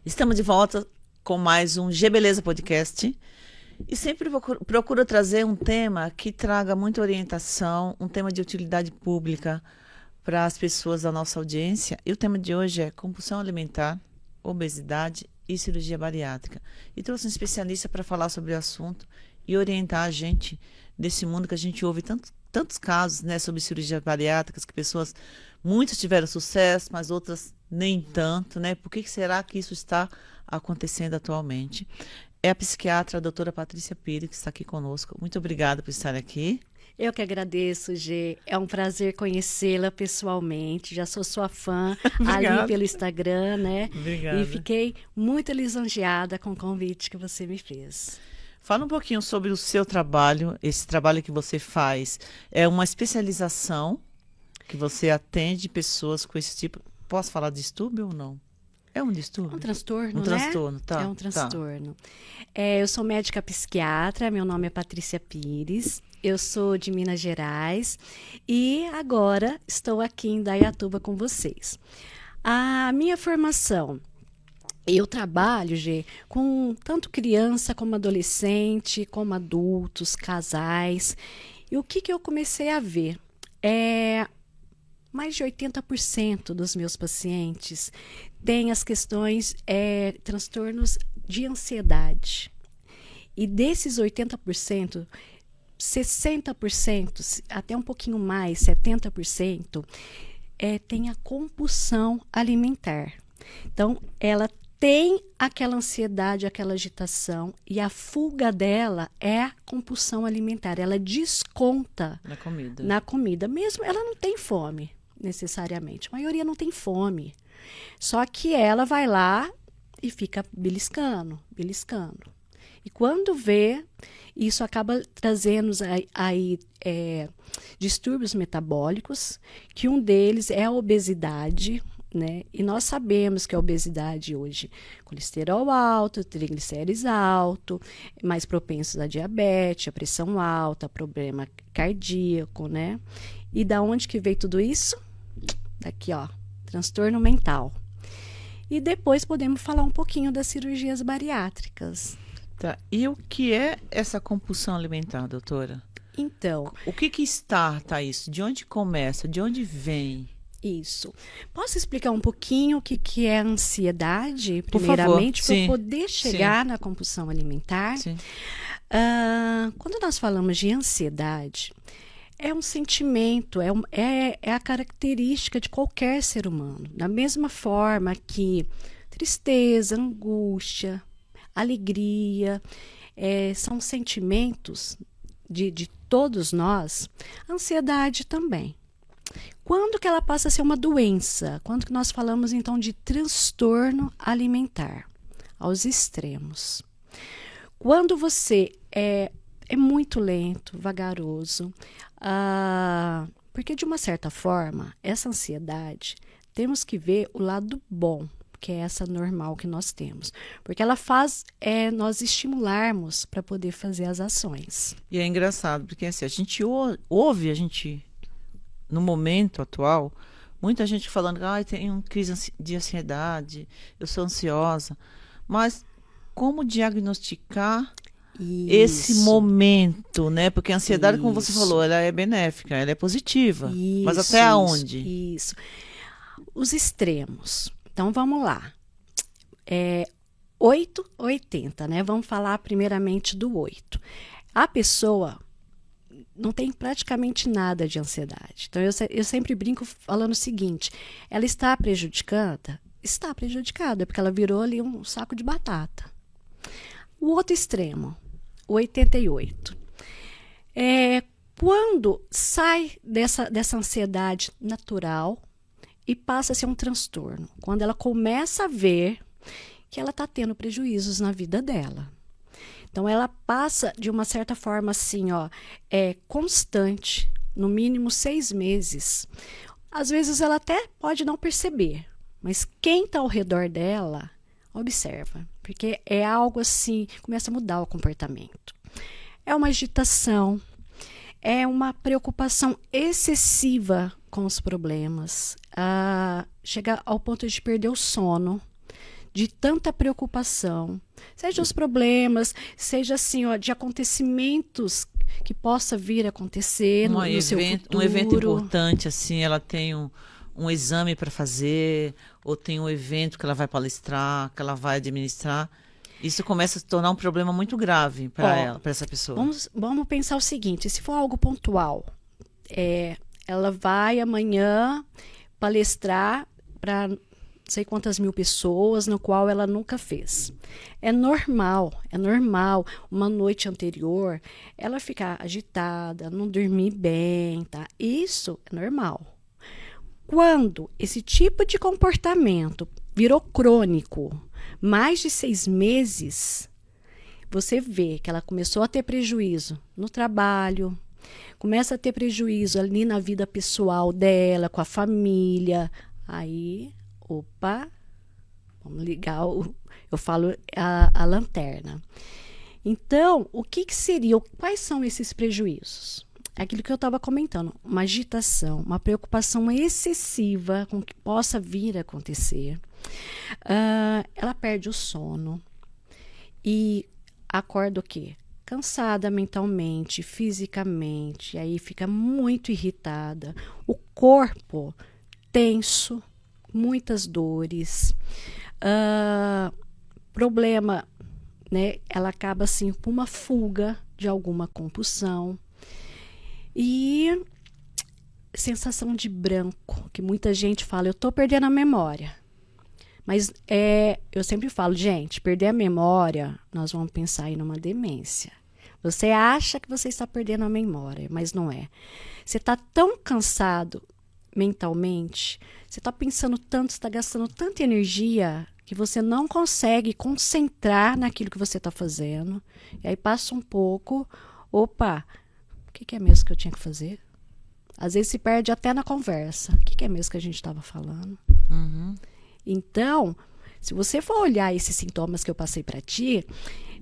Estamos de volta com mais um G Beleza Podcast e sempre procuro trazer um tema que traga muita orientação, um tema de utilidade pública para as pessoas da nossa audiência. E o tema de hoje é compulsão alimentar, obesidade e cirurgia bariátrica. E trouxe um especialista para falar sobre o assunto e orientar a gente desse mundo que a gente ouve tantos casos, né, sobre cirurgias bariátricas, que muitas tiveram sucesso, mas outras nem tanto, né? Por que será que isso está acontecendo atualmente? É a psiquiatra, a doutora Patrícia Pires, que está aqui conosco. Muito obrigada por estar aqui. Eu que agradeço, Gê. É um prazer conhecê-la pessoalmente. Já sou sua fã ali pelo Instagram, né? Obrigada. E fiquei muito lisonjeada com o convite que você me fez. Fala um pouquinho sobre o seu trabalho, esse trabalho que você faz. É uma especialização que você atende pessoas com esse tipo. Posso falar de distúrbio ou não? É um distúrbio? É um transtorno, né? Transtorno, tá. É um transtorno. Eu sou médica psiquiatra, meu nome é Patrícia Pires, eu sou de Minas Gerais e agora estou aqui em Indaiatuba com vocês. A minha formação, eu trabalho, Gê, com tanto criança como adolescente, como adultos, casais. E o que eu comecei a ver? Mais de 80% dos meus pacientes têm as questões, transtornos de ansiedade. E desses 80%, 60%, até um pouquinho mais, 70%, tem a compulsão alimentar. Então, ela tem aquela ansiedade, aquela agitação, e a fuga dela é a compulsão alimentar. Ela desconta na comida. Mesmo ela não tem fome, necessariamente. A maioria não tem fome. Só que ela vai lá e fica beliscando. E quando vê, isso acaba trazendo aí distúrbios metabólicos, que um deles é a obesidade, né? E nós sabemos que a obesidade hoje, colesterol alto, triglicérides alto, mais propensos a diabetes, a pressão alta, problema cardíaco, né? E da onde que veio tudo isso? Daqui, ó, transtorno mental. E depois podemos falar um pouquinho das cirurgias bariátricas. Tá. E o que é essa compulsão alimentar, doutora? Então, o que starta isso? De onde começa? De onde vem? Isso. Posso explicar um pouquinho o que é a ansiedade, primeiramente, para eu poder chegar na compulsão alimentar? Sim. Quando nós falamos de ansiedade, é um sentimento, é a característica de qualquer ser humano. Da mesma forma que tristeza, angústia, alegria, são sentimentos de todos nós, a ansiedade também. Quando que ela passa a ser uma doença? Quando que nós falamos, então, de transtorno alimentar, aos extremos? Quando você é muito lento, vagaroso, porque, de uma certa forma, essa ansiedade, temos que ver o lado bom, que é essa normal que nós temos. Porque ela faz nós estimularmos para poder fazer as ações. E é engraçado, porque assim, a gente ouve, no momento atual, muita gente falando que tenho crise de ansiedade, eu sou ansiosa. Mas como diagnosticar esse momento, né? Porque a ansiedade, como você falou, ela é benéfica, ela é positiva. Mas até aonde? Isso. Os extremos. Então, vamos lá. 8, 80, né? Vamos falar primeiramente do 8. A pessoa não tem praticamente nada de ansiedade. Então, eu sempre brinco falando o seguinte: ela está prejudicada? Está prejudicada, porque ela virou ali um saco de batata. O outro extremo, o 88. Quando sai dessa ansiedade natural e passa a ser um transtorno. Quando ela começa a ver que ela está tendo prejuízos na vida dela. Então, ela passa, de uma certa forma, assim, constante, no mínimo 6 meses. Às vezes, ela até pode não perceber, mas quem está ao redor dela, observa. Porque é algo assim, começa a mudar o comportamento. É uma agitação, é uma preocupação excessiva com os problemas. Chega ao ponto de perder o sono, de tanta preocupação, seja os problemas, seja assim, ó, de acontecimentos que possa vir a acontecer no seu futuro. Um evento importante, assim, ela tem um exame para fazer, ou tem um evento que ela vai palestrar, que ela vai administrar. Isso começa a se tornar um problema muito grave para ela, para essa pessoa. Vamos pensar o seguinte, se for algo pontual, ela vai amanhã palestrar para não sei quantas mil pessoas, no qual ela nunca fez. É normal, uma noite anterior, ela ficar agitada, não dormir bem, tá? Isso é normal. Quando esse tipo de comportamento virou crônico, mais de 6 meses, você vê que ela começou a ter prejuízo no trabalho, começa a ter prejuízo ali na vida pessoal dela, com a família. Aí, opa, vamos ligar, eu falo a lanterna. Então, o que seria, quais são esses prejuízos? Aquilo que eu estava comentando, uma agitação, uma preocupação excessiva com o que possa vir a acontecer. Ela perde o sono e acorda o quê? Cansada mentalmente, fisicamente, aí fica muito irritada. O corpo tenso, muitas dores. Problema, né? Ela acaba assim com uma fuga de alguma compulsão. E sensação de branco, que muita gente fala, eu estou perdendo a memória. Mas eu sempre falo, gente, perder a memória, nós vamos pensar aí numa demência. Você acha que você está perdendo a memória, mas não é. Você está tão cansado mentalmente, você está pensando tanto, está gastando tanta energia, que você não consegue concentrar naquilo que você está fazendo. E aí passa um pouco, opa, o que é mesmo que eu tinha que fazer? Às vezes se perde até na conversa. O que é mesmo que a gente estava falando? Uhum. Então, se você for olhar esses sintomas que eu passei para ti,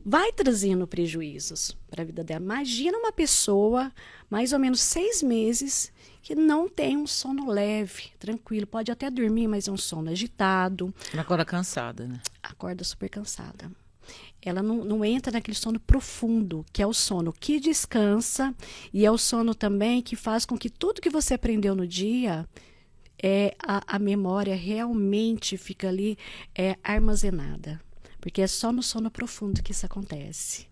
vai trazendo prejuízos para a vida dela. Imagina uma pessoa, mais ou menos 6 meses, que não tem um sono leve, tranquilo. Pode até dormir, mas é um sono agitado. Ela acorda cansada, né? Acorda super cansada. Ela não entra naquele sono profundo, que é o sono que descansa e é o sono também que faz com que tudo que você aprendeu no dia, a memória realmente fica ali armazenada. Porque é só no sono profundo que isso acontece.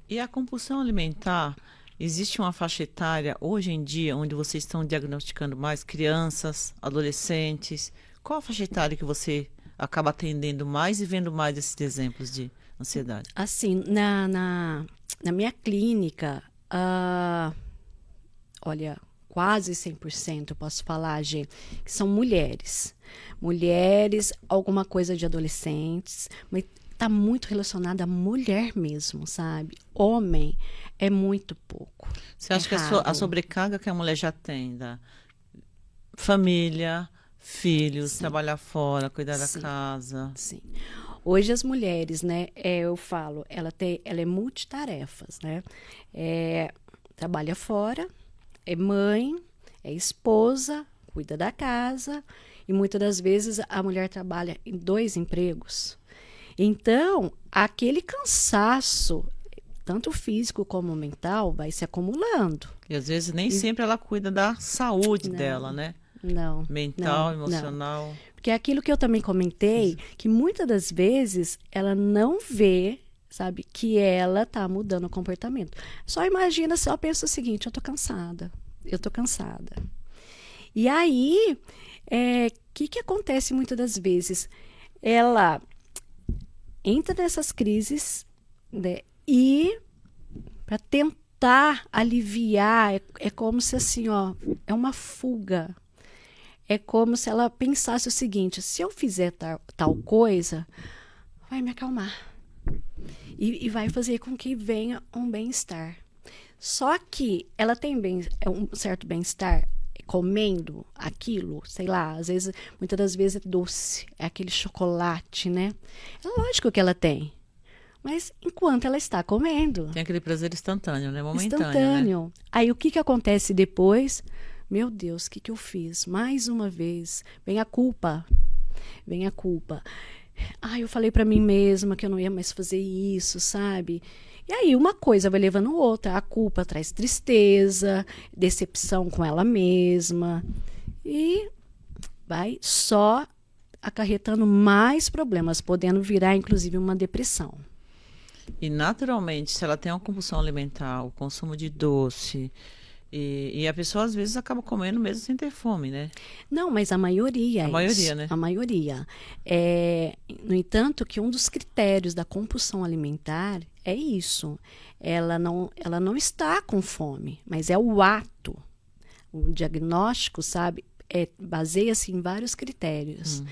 E a compulsão alimentar, existe uma faixa etária hoje em dia onde vocês estão diagnosticando mais crianças, adolescentes? Qual a faixa etária que você acaba atendendo mais e vendo mais esses exemplos de ansiedade? Assim, na minha clínica, olha, quase 100% eu posso falar, gente, que são mulheres. Mulheres, alguma coisa de adolescentes, mas está muito relacionada à mulher mesmo, sabe? Homem é muito pouco. Você acha que a sobrecarga que a mulher já tem da família, filhos, trabalhar fora, cuidar da casa? Sim. Hoje as mulheres, né, eu falo, ela é multitarefas, né? Trabalha fora, é mãe, é esposa, cuida da casa e muitas das vezes a mulher trabalha em 2 empregos. Então, aquele cansaço, tanto físico como mental, vai se acumulando. E às vezes nem sempre ela cuida da saúde dela, né? Não. Mental, emocional. Não. Porque é aquilo que eu também comentei, que muitas das vezes ela não vê, sabe, que ela tá mudando o comportamento. Só imagina, só pensa o seguinte, eu tô cansada. E aí, que acontece muitas das vezes? Ela entra nessas crises, né, e para tentar aliviar, é como se assim, ó, é uma fuga. É como se ela pensasse o seguinte, se eu fizer tal coisa, vai me acalmar. E vai fazer com que venha um bem-estar. Só que ela tem um certo bem-estar comendo aquilo, sei lá, às vezes, muitas das vezes é doce, é aquele chocolate, né? É lógico que ela tem. Mas enquanto ela está comendo. Tem aquele prazer instantâneo, né? Momentâneo. Instantâneo. Né? Aí o que acontece depois? Meu Deus, o que eu fiz? Mais uma vez. Vem a culpa. Eu falei para mim mesma que eu não ia mais fazer isso, sabe? E aí uma coisa vai levando outra. A culpa traz tristeza, decepção com ela mesma. E vai só acarretando mais problemas, podendo virar, inclusive, uma depressão. E, naturalmente, se ela tem uma compulsão alimentar, o consumo de doce, e a pessoa, às vezes, acaba comendo mesmo sem ter fome, né? Não, mas a maioria A é maioria, isso. né? A maioria. No entanto, que um dos critérios da compulsão alimentar é isso. Ela não está com fome, mas é o ato. O diagnóstico, sabe, baseia-se em vários critérios.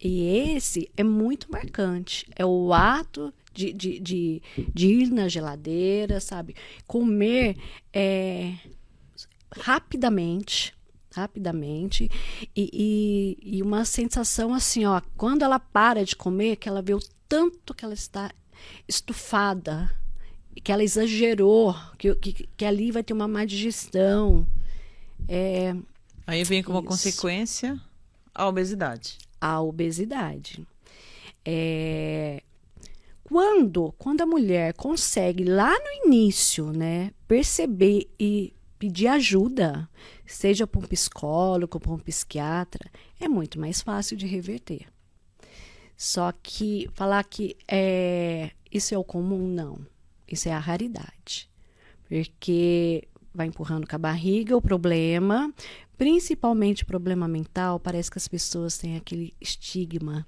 E esse é muito marcante. É o ato de ir na geladeira, sabe? Comer rapidamente e uma sensação assim, ó, quando ela para de comer, que ela vê o tanto que ela está estufada, que ela exagerou, que ali vai ter uma má digestão. Aí vem como Isso. consequência a obesidade. A obesidade. Quando a mulher consegue lá no início, né, perceber e pedir ajuda, seja para um psicólogo, para um psiquiatra, é muito mais fácil de reverter. Só que falar que isso é o comum, não. Isso é a raridade. Porque vai empurrando com a barriga o problema, principalmente problema mental, parece que as pessoas têm aquele estigma.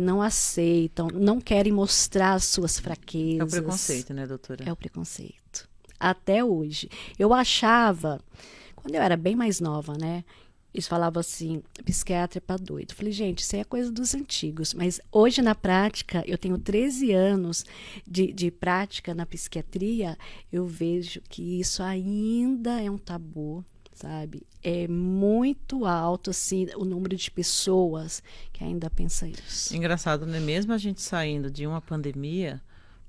Não aceitam, não querem mostrar as suas fraquezas. É o preconceito, né, doutora? É o preconceito. Até hoje. Eu achava, quando eu era bem mais nova, né? Eles falavam assim, psiquiatra é pra doido. Eu falei, gente, isso aí é coisa dos antigos. Mas hoje, na prática, eu tenho 13 anos de prática na psiquiatria, eu vejo que isso ainda é um tabu, sabe? É muito alto, assim, o número de pessoas que ainda pensa isso. Engraçado, né? Mesmo a gente saindo de uma pandemia,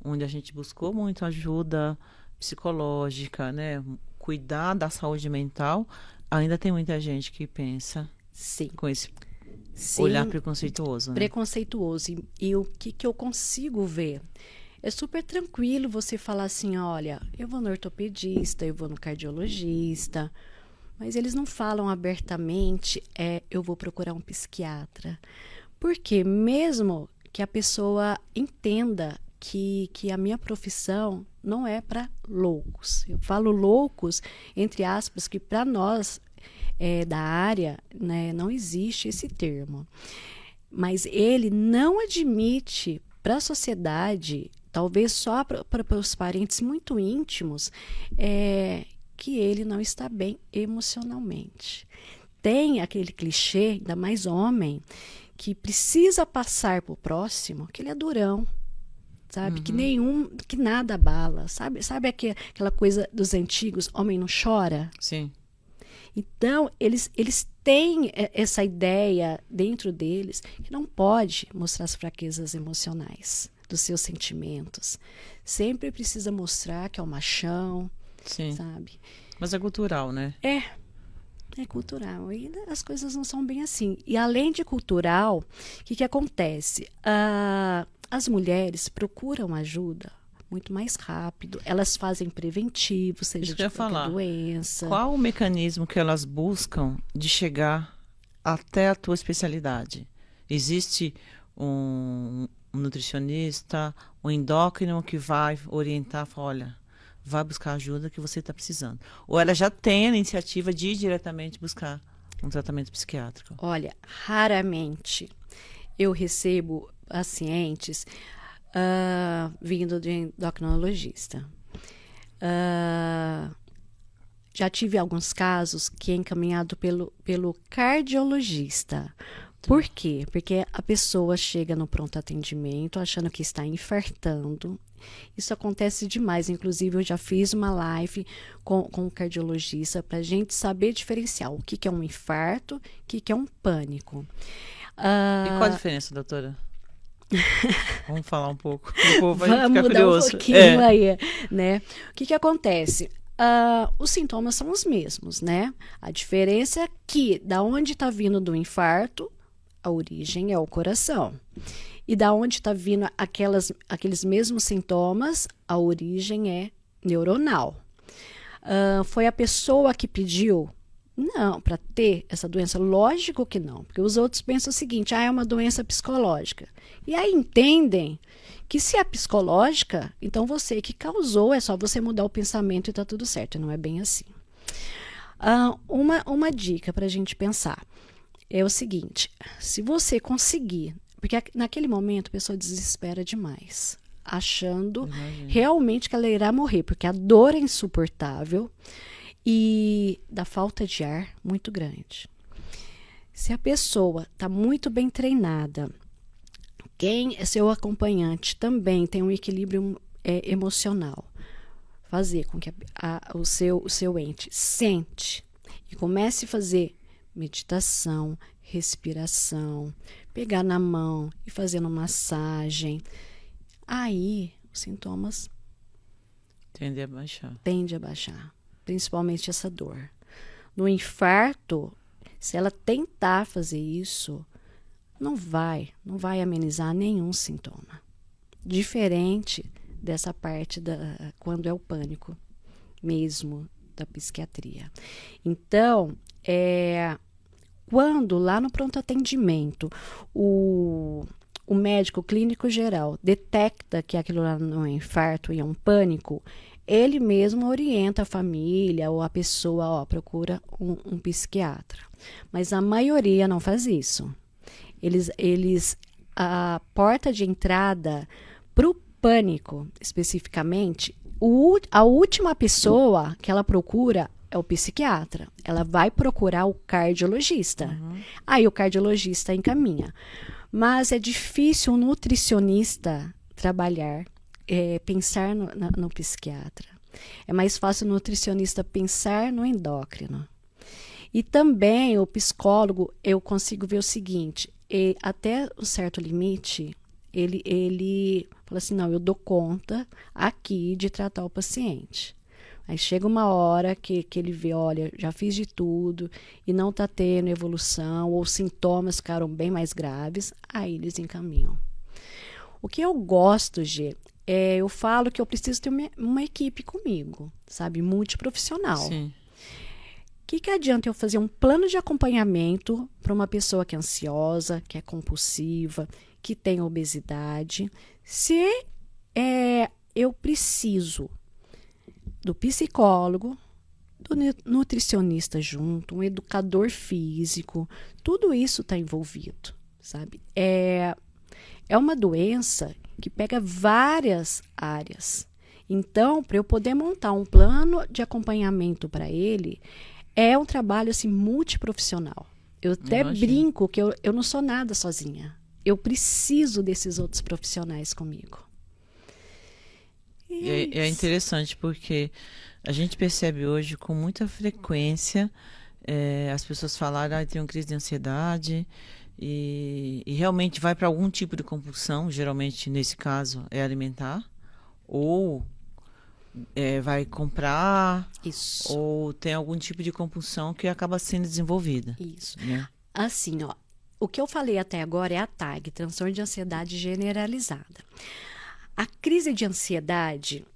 onde a gente buscou muito ajuda psicológica, né? Cuidar da saúde mental, ainda tem muita gente que pensa Sim. com esse Sim, olhar preconceituoso, né? preconceituoso. E o que eu consigo ver? É super tranquilo você falar assim, olha, eu vou no ortopedista, eu vou no cardiologista, mas eles não falam abertamente, eu vou procurar um psiquiatra. Porque mesmo que a pessoa entenda que a minha profissão não é para loucos. Eu falo loucos, entre aspas, que para nós da área, né, não existe esse termo. Mas ele não admite para a sociedade, talvez só para os parentes muito íntimos, que ele não está bem emocionalmente. Tem aquele clichê, ainda mais homem, que precisa passar para o próximo, que ele é durão. Sabe? Que nada abala. Sabe aquela coisa dos antigos, homem não chora? Sim. Então, eles têm essa ideia dentro deles que não pode mostrar as fraquezas emocionais dos seus sentimentos. Sempre precisa mostrar que é o machão, Sim. sabe? Mas é cultural, né? É cultural. E as coisas não são bem assim. E além de cultural, o que acontece? As mulheres procuram ajuda muito mais rápido. Elas fazem preventivo, seja de qualquer doença. Qual o mecanismo que elas buscam de chegar até a tua especialidade? Existe um nutricionista, um endócrino que vai orientar, fala, olha, vai buscar a ajuda que você está precisando. Ou ela já tem a iniciativa de ir diretamente buscar um tratamento psiquiátrico? Olha, raramente eu recebo pacientes vindo de endocrinologista. Já tive alguns casos que é encaminhado pelo cardiologista. Por quê? Porque a pessoa chega no pronto atendimento achando que está infartando. Isso acontece demais. Inclusive, eu já fiz uma live com um cardiologista para a gente saber diferenciar o que é um infarto, o que é um pânico. E qual a diferença, doutora? Vamos falar um pouco. O povo vai Vamos ficar mudar curioso. um pouquinho aí, né? O que acontece? Os sintomas são os mesmos, né? A diferença é que da onde está vindo do infarto, A origem é o coração. E da onde está vindo aqueles mesmos sintomas, a origem é neuronal. Foi a pessoa que pediu? Não, para ter essa doença, lógico que não. Porque os outros pensam o seguinte, é uma doença psicológica. E aí entendem que se é psicológica, então você que causou, é só você mudar o pensamento e está tudo certo. Não é bem assim. Uma dica para a gente pensar é o seguinte, se você conseguir, porque naquele momento a pessoa desespera demais, achando realmente que ela irá morrer, porque a dor é insuportável e da falta de ar muito grande. Se a pessoa está muito bem treinada, quem é seu acompanhante também tem um equilíbrio emocional, fazer com que o seu ente sente e comece a fazer meditação, respiração, pegar na mão e fazendo massagem, aí os sintomas tendem a baixar. Tende a baixar, principalmente essa dor. No infarto, se ela tentar fazer isso, não vai amenizar nenhum sintoma. Diferente dessa parte quando é o pânico mesmo da psiquiatria. Então, quando lá no pronto atendimento o médico clínico geral detecta que aquilo lá não é infarto e é um pânico, ele mesmo orienta a família ou a pessoa, procura um psiquiatra. Mas a maioria não faz isso. A porta de entrada para o pânico, especificamente, a última pessoa que ela procura é o psiquiatra. Ela vai procurar o cardiologista. Aí o cardiologista encaminha. Mas é difícil um nutricionista trabalhar, pensar no psiquiatra. É mais fácil o nutricionista pensar no endócrino. E também o psicólogo, eu consigo ver o seguinte, até um certo limite, ele fala assim, não, eu dou conta aqui de tratar o paciente. Aí chega uma hora que ele vê, olha, já fiz de tudo e não está tendo evolução ou sintomas ficaram bem mais graves, aí eles encaminham. O que eu gosto, Gê, eu falo que eu preciso ter uma equipe comigo, sabe, multiprofissional. Sim. O que adianta eu fazer um plano de acompanhamento para uma pessoa que é ansiosa, que é compulsiva, que tem obesidade, se eu preciso do psicólogo, do nutricionista junto, um educador físico, tudo isso está envolvido, sabe? É uma doença que pega várias áreas. Então, para eu poder montar um plano de acompanhamento para ele, é um trabalho assim, multiprofissional. Eu até brinco que eu não sou nada sozinha. Eu preciso desses outros profissionais comigo. É interessante porque a gente percebe hoje com muita frequência as pessoas falarem que tem uma crise de ansiedade e realmente vai para algum tipo de compulsão, geralmente nesse caso é alimentar, ou vai comprar, isso, ou tem algum tipo de compulsão que acaba sendo desenvolvida. Isso. Né? Assim, o que eu falei até agora é a TAG, transtorno de ansiedade generalizada. A crise de ansiedade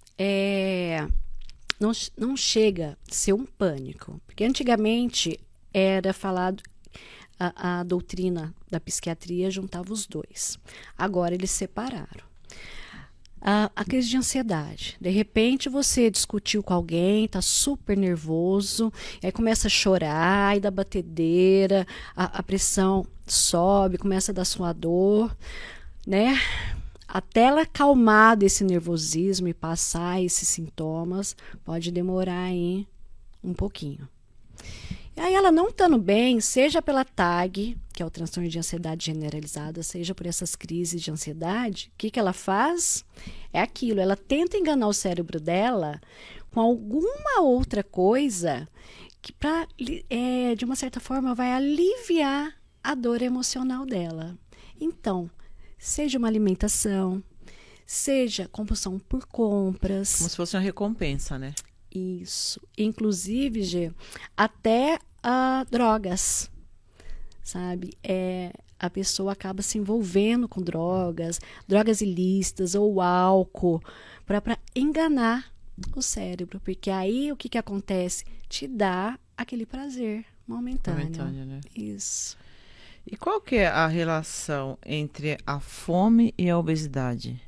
não chega a ser um pânico, porque antigamente era falado, a doutrina da psiquiatria juntava os dois. Agora eles separaram. A crise de ansiedade. De repente você discutiu com alguém, está super nervoso, aí começa a chorar, aí dá batedeira, a pressão sobe, começa a dar suador, né? Até ela acalmar desse nervosismo e passar esses sintomas, pode demorar aí um pouquinho. E aí ela não estando bem, seja pela TAG, que é o transtorno de ansiedade generalizada, seja por essas crises de ansiedade, o que ela faz? É aquilo, ela tenta enganar o cérebro dela com alguma outra coisa que de uma certa forma vai aliviar a dor emocional dela. Então, seja uma alimentação, seja compulsão por compras. Como se fosse uma recompensa, né? Isso. Inclusive, Gê, até drogas, sabe? a pessoa acaba se envolvendo com drogas, drogas ilícitas ou álcool, para enganar o cérebro. Porque aí o que acontece? Te dá aquele prazer momentâneo. Momentâneo, né? Isso. E qual que é a relação entre a fome e a obesidade?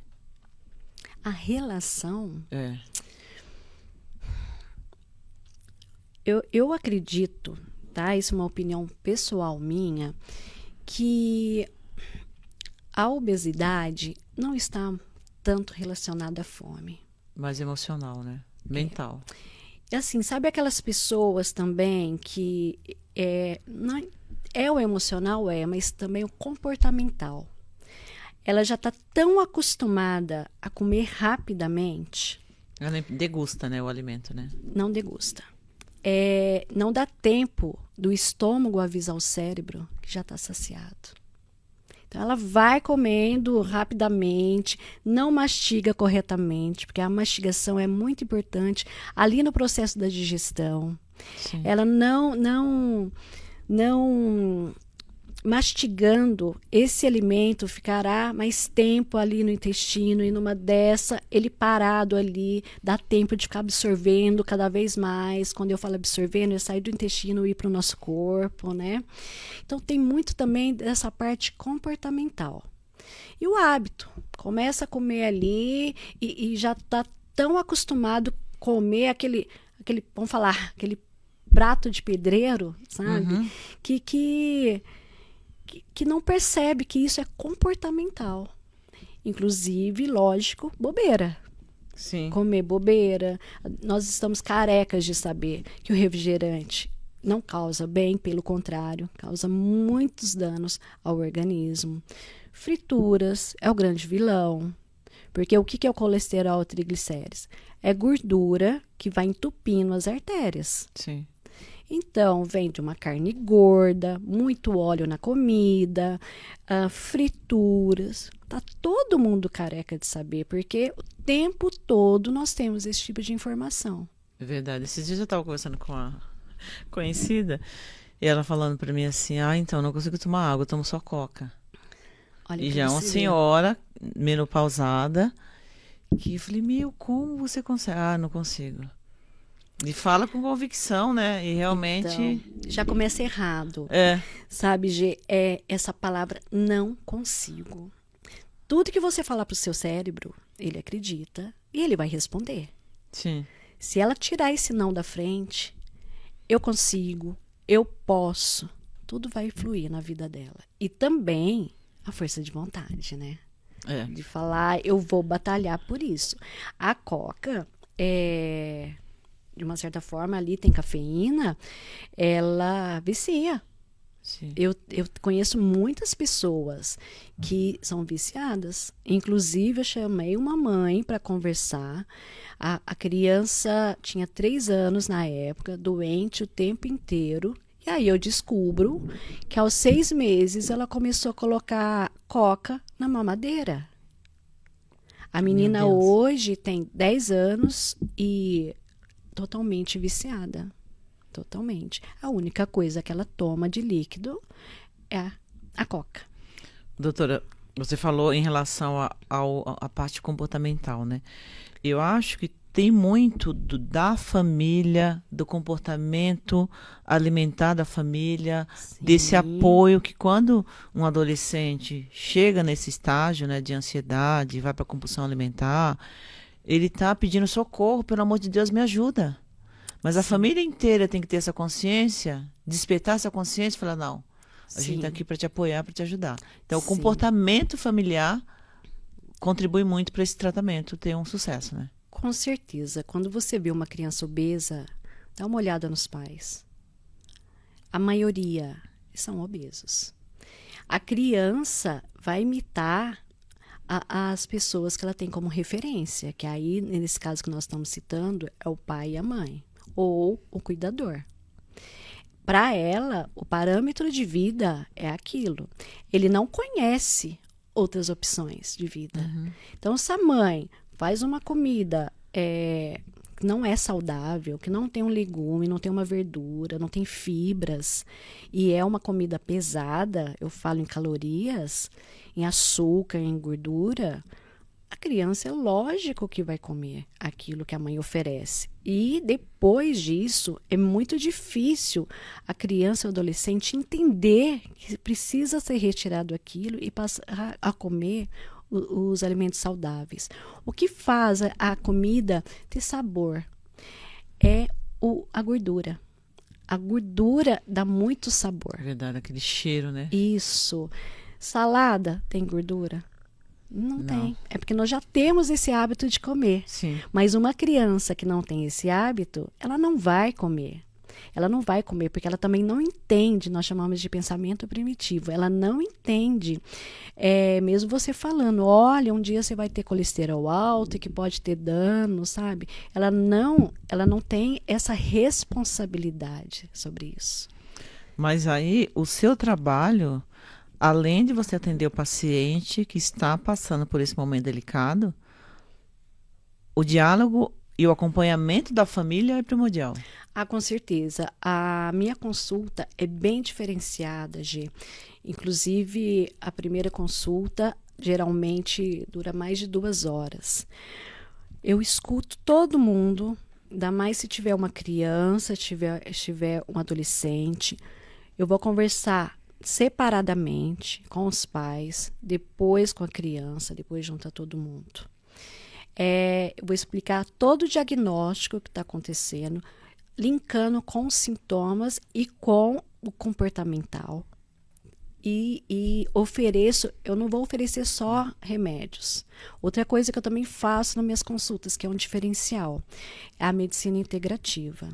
A relação, É. eu acredito, tá? Isso é uma opinião pessoal minha, que a obesidade não está tanto relacionada à fome. Mais emocional, né? Mental. E assim, sabe aquelas pessoas também que não, o emocional, mas também o comportamental. Ela já está tão acostumada a comer rapidamente, Ela degusta, né, o alimento, né? não degusta. Não dá tempo do estômago avisar o cérebro que já está saciado. Então, ela vai comendo rapidamente, não mastiga corretamente, porque a mastigação é muito importante ali no processo da digestão. Sim. Ela não mastigando esse alimento ficará mais tempo ali no intestino, e numa dessa ele parado ali, dá tempo de ficar absorvendo cada vez mais. Quando eu falo absorvendo, é sair do intestino e ir para o nosso corpo, né? Então tem muito também dessa parte comportamental. E o hábito, começa a comer ali e já está tão acostumado a comer aquele, vamos falar, aquele prato de pedreiro, sabe? Uhum. Que não percebe que isso é comportamental. Inclusive, lógico, bobeira. Sim. Comer bobeira. Nós estamos carecas de saber que o refrigerante não causa bem, pelo contrário, causa muitos danos ao organismo. Frituras é o grande vilão. Porque o que é o colesterol e triglicérides? É gordura que vai entupindo as artérias. Sim. Então, vem de uma carne gorda, muito óleo na comida, frituras. Tá todo mundo careca de saber, porque o tempo todo nós temos esse tipo de informação. É verdade. Esses dias eu estava conversando com uma conhecida e ela falando para mim assim, então, não consigo tomar água, eu tomo só coca. Olha, E pra já é uma você ver. senhora menopausada que eu falei, como você consegue? Não consigo. E fala com convicção, né? E realmente... Então, já começa errado. Sabe, Gê, essa palavra não consigo. Tudo que você falar pro seu cérebro, ele acredita e ele vai responder. Sim. Se ela tirar esse não da frente, eu consigo, eu posso, tudo vai fluir na vida dela. E também a força de vontade, né? De falar, eu vou batalhar por isso. A coca, de uma certa forma, ali tem cafeína, ela vicia. Sim. Eu conheço muitas pessoas que são viciadas. Inclusive, eu chamei uma mãe para conversar. A criança tinha 3 anos na época, doente o tempo inteiro. E aí eu descubro que aos 6 meses ela começou a colocar coca na mamadeira. A menina hoje tem 10 anos e totalmente viciada. Totalmente. A única coisa que ela toma de líquido é a coca. Doutora, você falou em relação à parte comportamental, né? Eu acho que tem muito da família, do comportamento alimentar da família, Sim. desse apoio que quando um adolescente chega nesse estágio, né, de ansiedade, vai para compulsão alimentar, ele está pedindo socorro, pelo amor de Deus, me ajuda. Mas a família inteira tem que ter essa consciência, despertar essa consciência e falar, não, a gente está aqui para te apoiar, para te ajudar. Então, o comportamento familiar contribui muito para esse tratamento ter um sucesso, né? Com certeza. Quando você vê uma criança obesa, dá uma olhada nos pais. A maioria são obesos. A criança vai imitar as pessoas que ela tem como referência, que aí, nesse caso que nós estamos citando, é o pai e a mãe, ou o cuidador. Para ela, o parâmetro de vida é aquilo. Ele não conhece outras opções de vida. Então, se a mãe faz uma comida que não é saudável, que não tem um legume, não tem uma verdura, não tem fibras, e é uma comida pesada, eu falo em calorias, em açúcar, em gordura, a criança é lógico que vai comer aquilo que a mãe oferece. E depois disso, é muito difícil a criança ou adolescente entender que precisa ser retirado aquilo e passar a comer os alimentos saudáveis. O que faz a comida ter sabor é a gordura. A gordura dá muito sabor. É verdade, aquele cheiro, né? Isso. Salada tem gordura? Não Não. tem. É porque nós já temos esse hábito de comer. Sim. Mas uma criança que não tem esse hábito, ela não vai comer. Ela não vai comer porque ela também não entende, nós chamamos de pensamento primitivo. Ela não entende, mesmo você falando, olha, um dia você vai ter colesterol alto e que pode ter dano, sabe? Ela não tem essa responsabilidade sobre isso. Mas aí, o seu trabalho, além de você atender o paciente que está passando por esse momento delicado, o diálogo e o acompanhamento da família é primordial. Ah, com certeza. A minha consulta é bem diferenciada, Gê. Inclusive, a primeira consulta geralmente dura mais de 2 horas. Eu escuto todo mundo, ainda mais se tiver uma criança, tiver um adolescente. Eu vou conversar separadamente com os pais, depois com a criança, depois junta todo mundo. Eu vou explicar todo o diagnóstico que está acontecendo, linkando com os sintomas e com o comportamental. E eu não vou oferecer só remédios. Outra coisa que eu também faço nas minhas consultas, que é um diferencial, é a medicina integrativa.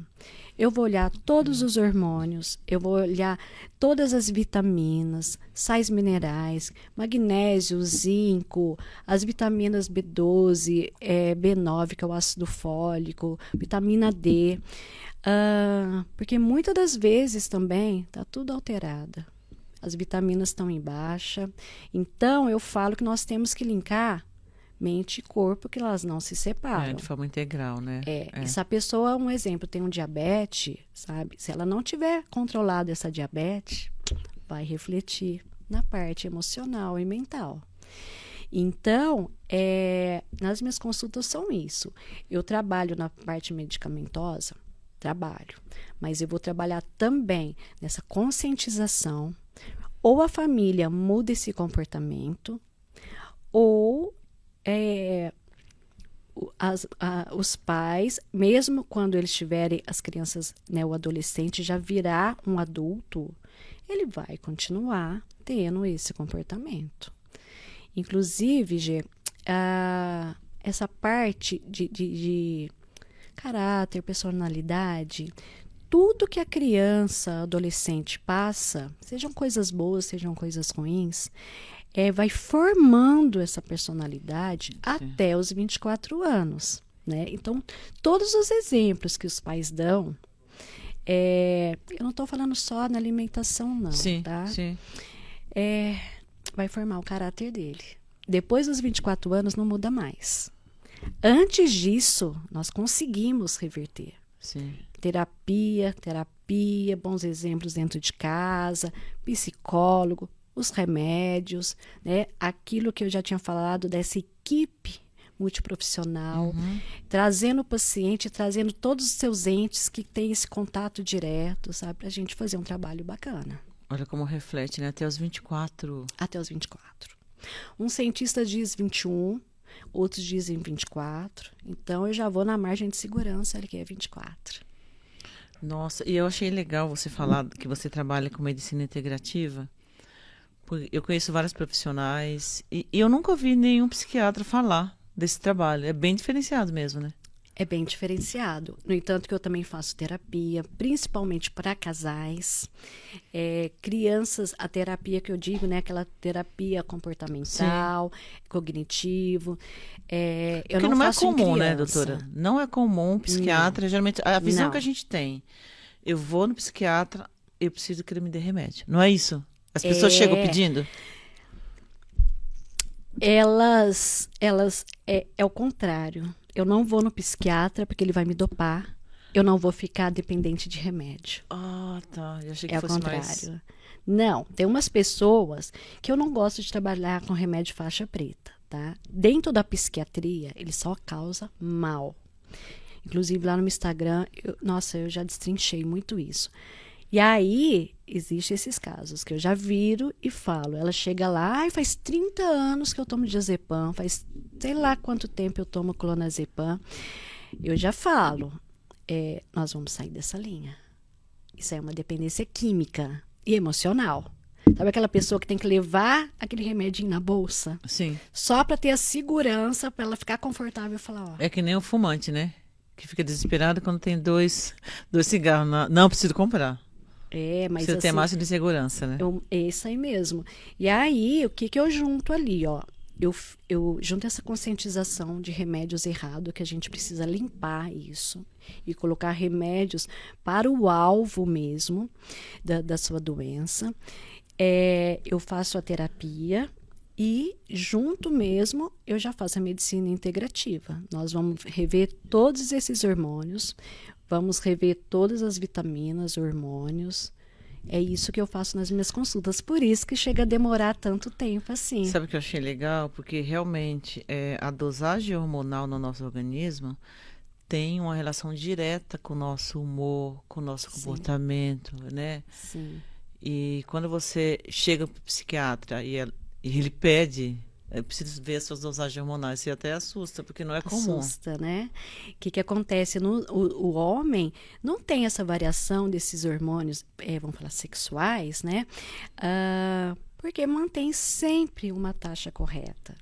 Eu vou olhar todos os hormônios, eu vou olhar todas as vitaminas, sais minerais, magnésio, zinco, as vitaminas B12, B9, que é o ácido fólico, vitamina D. Porque muitas das vezes também está tudo alterado. As vitaminas estão em baixa. Então, eu falo que nós temos que linkar mente e corpo, que elas não se separam. De forma integral, né? E se a pessoa, um exemplo, tem um diabetes, sabe? Se ela não tiver controlado essa diabetes, vai refletir na parte emocional e mental. Então, nas minhas consultas são isso. Eu trabalho na parte medicamentosa, mas eu vou trabalhar também nessa conscientização. Ou a família muda esse comportamento, ou os pais, mesmo quando eles tiverem as crianças, né, o adolescente já virar um adulto, ele vai continuar tendo esse comportamento. Inclusive, Gê, essa parte de caráter, personalidade, tudo que a criança, adolescente passa, sejam coisas boas, sejam coisas ruins, vai formando essa personalidade até os 24 anos. Né? Então, todos os exemplos que os pais dão, eu não estou falando só na alimentação, não. Sim, tá? sim. Vai formar o caráter dele. Depois dos 24 anos, não muda mais. Antes disso, nós conseguimos reverter. Sim. Terapia, bons exemplos dentro de casa, psicólogo, os remédios, né? Aquilo que eu já tinha falado dessa equipe multiprofissional, trazendo o paciente, trazendo todos os seus entes que têm esse contato direto, sabe? Para a gente fazer um trabalho bacana. Olha como reflete, né? Até os 24. Até os 24. Um cientista diz 21, outros dizem 24. Então, eu já vou na margem de segurança, que é 24. Nossa, e eu achei legal você falar que você trabalha com medicina integrativa. Eu conheço vários profissionais e eu nunca ouvi nenhum psiquiatra falar desse trabalho. É bem diferenciado mesmo, né? É bem diferenciado. No entanto, que eu também faço terapia, principalmente para casais, crianças, a terapia que eu digo, né, aquela terapia comportamental, cognitivo. Eu Porque não é comum, né, criança. doutora? Não é comum psiquiatra, geralmente, a visão Não. que a gente tem. Eu vou no psiquiatra, eu preciso que ele me dê remédio. Não é isso? As pessoas chegam pedindo? Elas é o contrário. eu não vou no psiquiatra porque ele vai me dopar. Eu não vou ficar dependente de remédio. Ah, tá. Eu achei que É o fosse contrário. mais... Não, tem umas pessoas que eu não gosto de trabalhar com remédio faixa preta, tá? Dentro da psiquiatria, ele só causa mal. Inclusive lá no meu Instagram, eu já destrinchei muito isso. E aí, existem esses casos que eu já viro e falo. Ela chega lá, ai, faz 30 anos que eu tomo diazepam, faz sei lá quanto tempo eu tomo clonazepam. Eu já falo, nós vamos sair dessa linha. Isso é uma dependência química e emocional. Sabe aquela pessoa que tem que levar aquele remedinho na bolsa? Sim. Só para ter a segurança, para ela ficar confortável e falar, ó. É que nem o fumante, né? Que fica desesperado quando tem dois cigarros. Não, preciso comprar. Mas Precisa ter assim, máxima de segurança, né? é isso aí mesmo. E aí, o que eu junto ali, ó? Eu junto essa conscientização de remédios errados, que a gente precisa limpar isso e colocar remédios para o alvo mesmo da sua doença. Eu faço a terapia e junto mesmo eu já faço a medicina integrativa. Nós vamos rever todos esses hormônios, vamos rever todas as vitaminas, hormônios. É isso que eu faço nas minhas consultas. Por isso que chega a demorar tanto tempo assim. Sabe o que eu achei legal? Porque realmente a dosagem hormonal no nosso organismo tem uma relação direta com o nosso humor, com o nosso comportamento, né? Sim. E quando você chega para o psiquiatra e ele pede, eu preciso ver as suas dosagens hormonais, você até assusta, porque não é comum. Assusta, né? O que acontece? O homem não tem essa variação desses hormônios, vamos falar, sexuais, né? Porque mantém sempre uma taxa correta.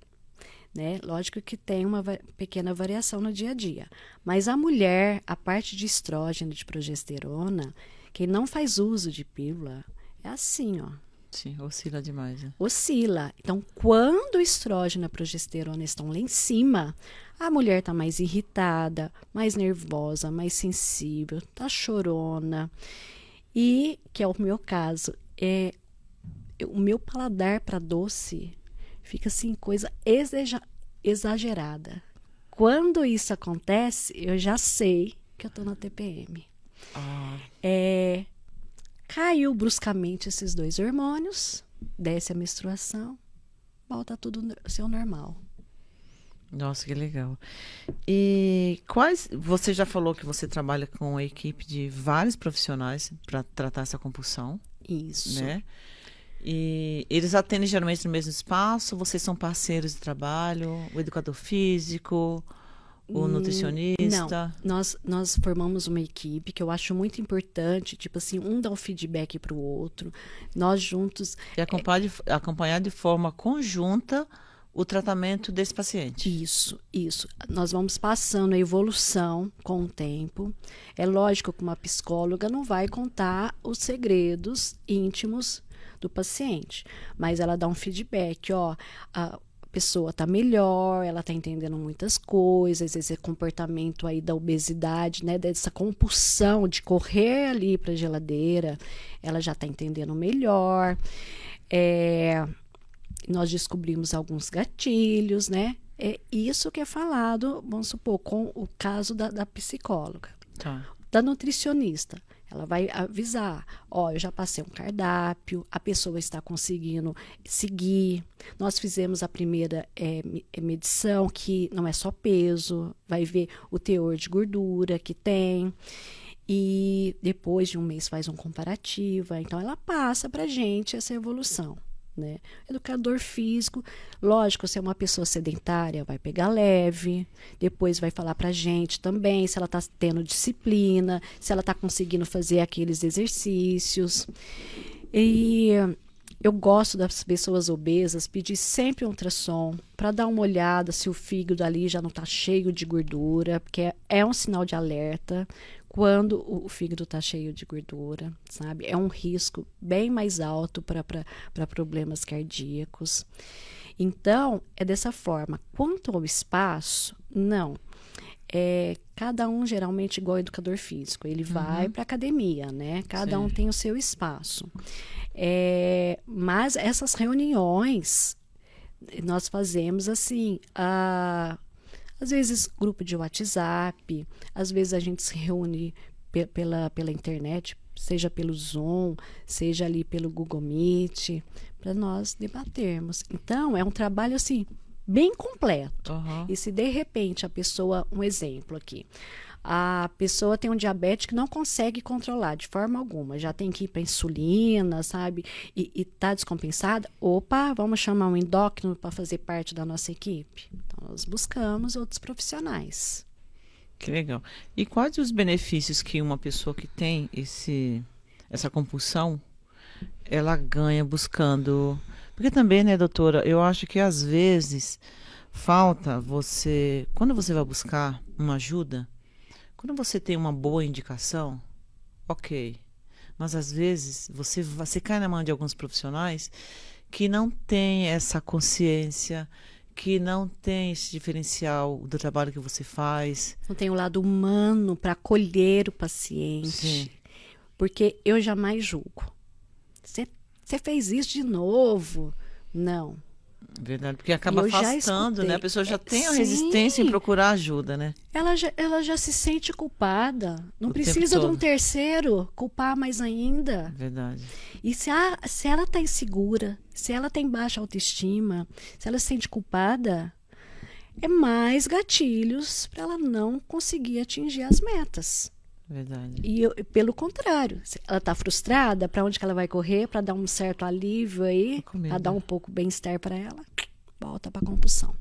Né? Lógico que tem uma pequena variação no dia a dia. Mas a mulher, a parte de estrógeno, de progesterona, quem não faz uso de pílula, é assim, ó. Sim, oscila demais. Né? Oscila. Então, quando o estrógeno e a progesterona estão lá em cima, a mulher está mais irritada, mais nervosa, mais sensível, está chorona. E, que é o meu caso, o meu paladar para doce fica assim, coisa exagerada. Quando isso acontece, eu já sei que eu estou na TPM. Caiu bruscamente esses dois hormônios, desce a menstruação, volta tudo ao seu normal. Nossa, que legal. E você já falou que você trabalha com uma equipe de vários profissionais para tratar essa compulsão. Isso. Né? E eles atendem geralmente no mesmo espaço? Vocês são parceiros de trabalho? O educador físico? O nutricionista? Não, nós formamos uma equipe que eu acho muito importante, tipo assim, um dá um feedback para o outro, nós juntos... E acompanhar de forma conjunta o tratamento desse paciente. Isso. Nós vamos passando a evolução com o tempo. É lógico que uma psicóloga não vai contar os segredos íntimos do paciente, mas ela dá um feedback, ó, a pessoa está melhor, ela está entendendo muitas coisas, esse comportamento aí da obesidade, né, dessa compulsão de correr ali para a geladeira, ela já está entendendo melhor. Nós descobrimos alguns gatilhos, né? É isso que é falado, vamos supor, com o caso da psicóloga. Tá. Da nutricionista. Ela vai avisar, ó, eu já passei um cardápio, a pessoa está conseguindo seguir. Nós fizemos a primeira medição, que não é só peso, vai ver o teor de gordura que tem. E depois de um mês faz um comparativo. Então, ela passa para a gente essa evolução. Né? Educador físico, lógico, se é uma pessoa sedentária, vai pegar leve, depois vai falar pra gente também se ela está tendo disciplina, se ela está conseguindo fazer aqueles exercícios. E eu gosto das pessoas obesas pedir sempre um ultrassom para dar uma olhada se o fígado ali já não está cheio de gordura, porque é um sinal de alerta quando o fígado está cheio de gordura, sabe? É um risco bem mais alto para problemas cardíacos. Então, é dessa forma. Quanto ao espaço, não. Cada um geralmente igual educador físico. Ele vai para a academia, né? Cada um tem o seu espaço. Mas essas reuniões, nós fazemos assim... Às vezes, grupo de WhatsApp, às vezes a gente se reúne pela internet, seja pelo Zoom, seja ali pelo Google Meet, para nós debatermos. Então, é um trabalho assim, bem completo. Uhum. E se de repente a pessoa, um exemplo aqui, a pessoa tem um diabetes que não consegue controlar de forma alguma, já tem que ir para insulina, sabe? E está descompensada. Opa, vamos chamar um endócrino para fazer parte da nossa equipe. Então, nós buscamos outros profissionais. Que legal. E quais os benefícios que uma pessoa que tem essa compulsão, ela ganha buscando... Porque também, né, doutora, eu acho que às vezes falta você... Quando você vai buscar uma ajuda, quando você tem uma boa indicação, ok. Mas às vezes você cai na mão de alguns profissionais que não têm essa consciência, que não tem esse diferencial do trabalho que você faz. Não tem o lado humano para acolher o paciente. Sim. Porque eu jamais julgo. Você fez isso de novo? Não. Verdade, porque acaba Eu já afastando, escutei. né? A pessoa já tem a Sim. resistência em procurar ajuda, né? Ela já se sente culpada. Não O precisa tempo de um todo. terceiro culpar mais ainda. Verdade. E se ela está insegura, se ela tem baixa autoestima, se ela se sente culpada, é mais gatilhos para ela não conseguir atingir as metas. Verdade. E pelo contrário, se ela está frustrada, para onde que ela vai correr para dar um certo alívio aí, Comida. para dar um pouco bem-estar para ela, volta para a compulsão.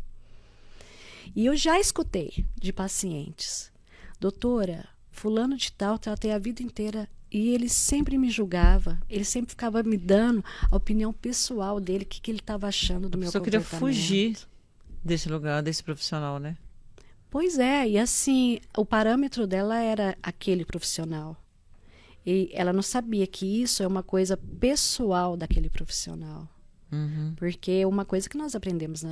E eu já escutei de pacientes, doutora, fulano de tal, tratei a vida inteira e ele sempre me julgava, ele sempre ficava me dando a opinião pessoal dele, o que ele estava achando do meu Só queria comportamento. fugir desse lugar, desse profissional, né? Pois é, e assim, o parâmetro dela era aquele profissional. E ela não sabia que isso é uma coisa pessoal daquele profissional. Uhum. Porque é uma coisa que nós aprendemos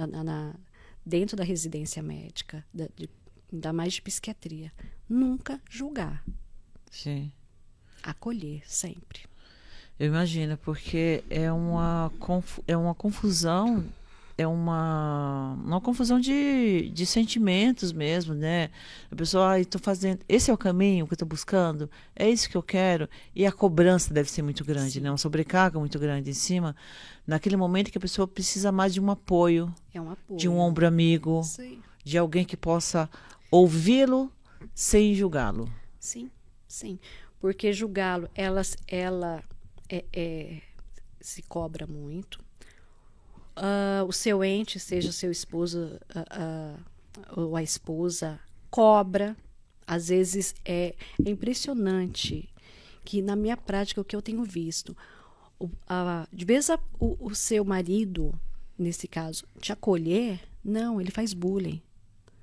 dentro da residência médica, ainda mais de psiquiatria. Nunca julgar, Sim. acolher sempre. Eu imagino, porque é uma confusão, é uma confusão de sentimentos mesmo, né? A pessoa, estou fazendo, esse é o caminho que eu estou buscando, é isso que eu quero, e a cobrança deve ser muito grande, Sim. né? Uma sobrecarga muito grande em cima, naquele momento que a pessoa precisa mais de um apoio, É um apoio. de um ombro amigo, Isso aí. de alguém que possa ouvi-lo sem julgá-lo. Sim, sim. Porque julgá-lo, ela se cobra muito. O seu ente, seja o seu esposo ou a esposa, cobra. Às vezes é impressionante que na minha prática, o que eu tenho visto, de vez o seu marido, nesse caso, te acolher, não, ele faz bullying.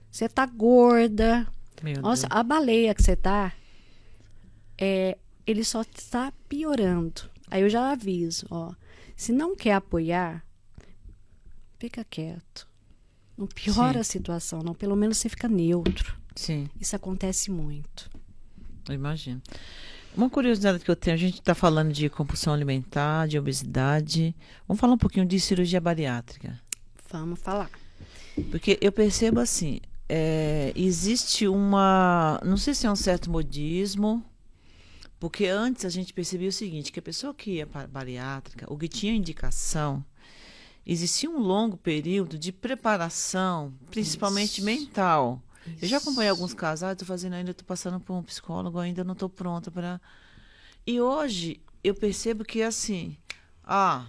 Você tá gorda. Meu Nossa, Deus. a baleia que você tá, ele só está piorando. Aí eu já aviso, ó, se não quer apoiar, fica quieto. Não piora Sim. a situação, não. Pelo menos você fica neutro. Sim. Isso acontece muito. Eu imagino. Uma curiosidade que eu tenho, a gente está falando de compulsão alimentar, de obesidade. Vamos falar um pouquinho de cirurgia bariátrica. Vamos falar. Porque eu percebo assim, existe não sei se é um certo modismo, porque antes a gente percebia o seguinte, que a pessoa que ia para a bariátrica, ou que tinha indicação, existia um longo período de preparação, principalmente mental. Eu já acompanhei alguns casos, estou fazendo ainda, estou passando por um psicólogo, ainda não estou pronta para... E hoje eu percebo que assim, a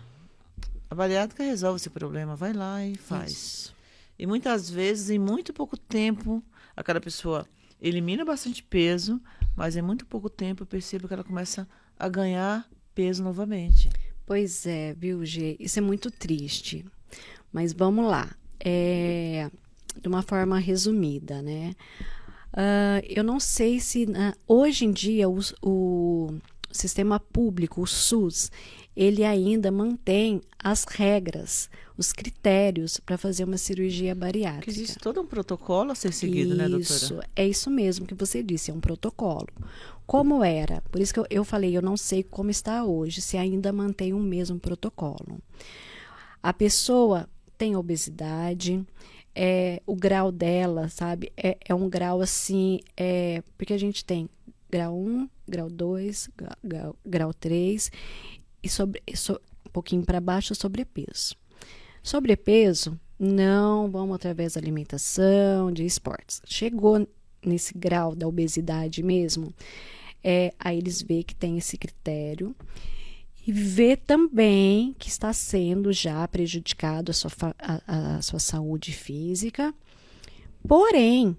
bariátrica resolve esse problema, vai lá e faz. Isso. E muitas vezes, em muito pouco tempo, aquela pessoa elimina bastante peso, mas em muito pouco tempo eu percebo que ela começa a ganhar peso novamente. Pois é, viu, Gê? Isso é muito triste. Mas vamos lá. De uma forma resumida, né? Eu não sei se hoje em dia o sistema público, o SUS, ele ainda mantém as regras, os critérios para fazer uma cirurgia bariátrica. Porque existe todo um protocolo a ser seguido, né, doutora? Isso, é isso mesmo que você disse, é um protocolo. Como era? Por isso que eu falei, eu não sei como está hoje, se ainda mantém o mesmo protocolo. A pessoa tem obesidade, o grau dela, sabe? É um grau assim, porque a gente tem grau 1, grau 2, grau 3 e um pouquinho para baixo, sobrepeso. Sobrepeso, não vamos através da alimentação, de esportes. Chegou nesse grau da obesidade mesmo, aí eles veem que tem esse critério e vê também que está sendo já prejudicado a sua saúde física. Porém,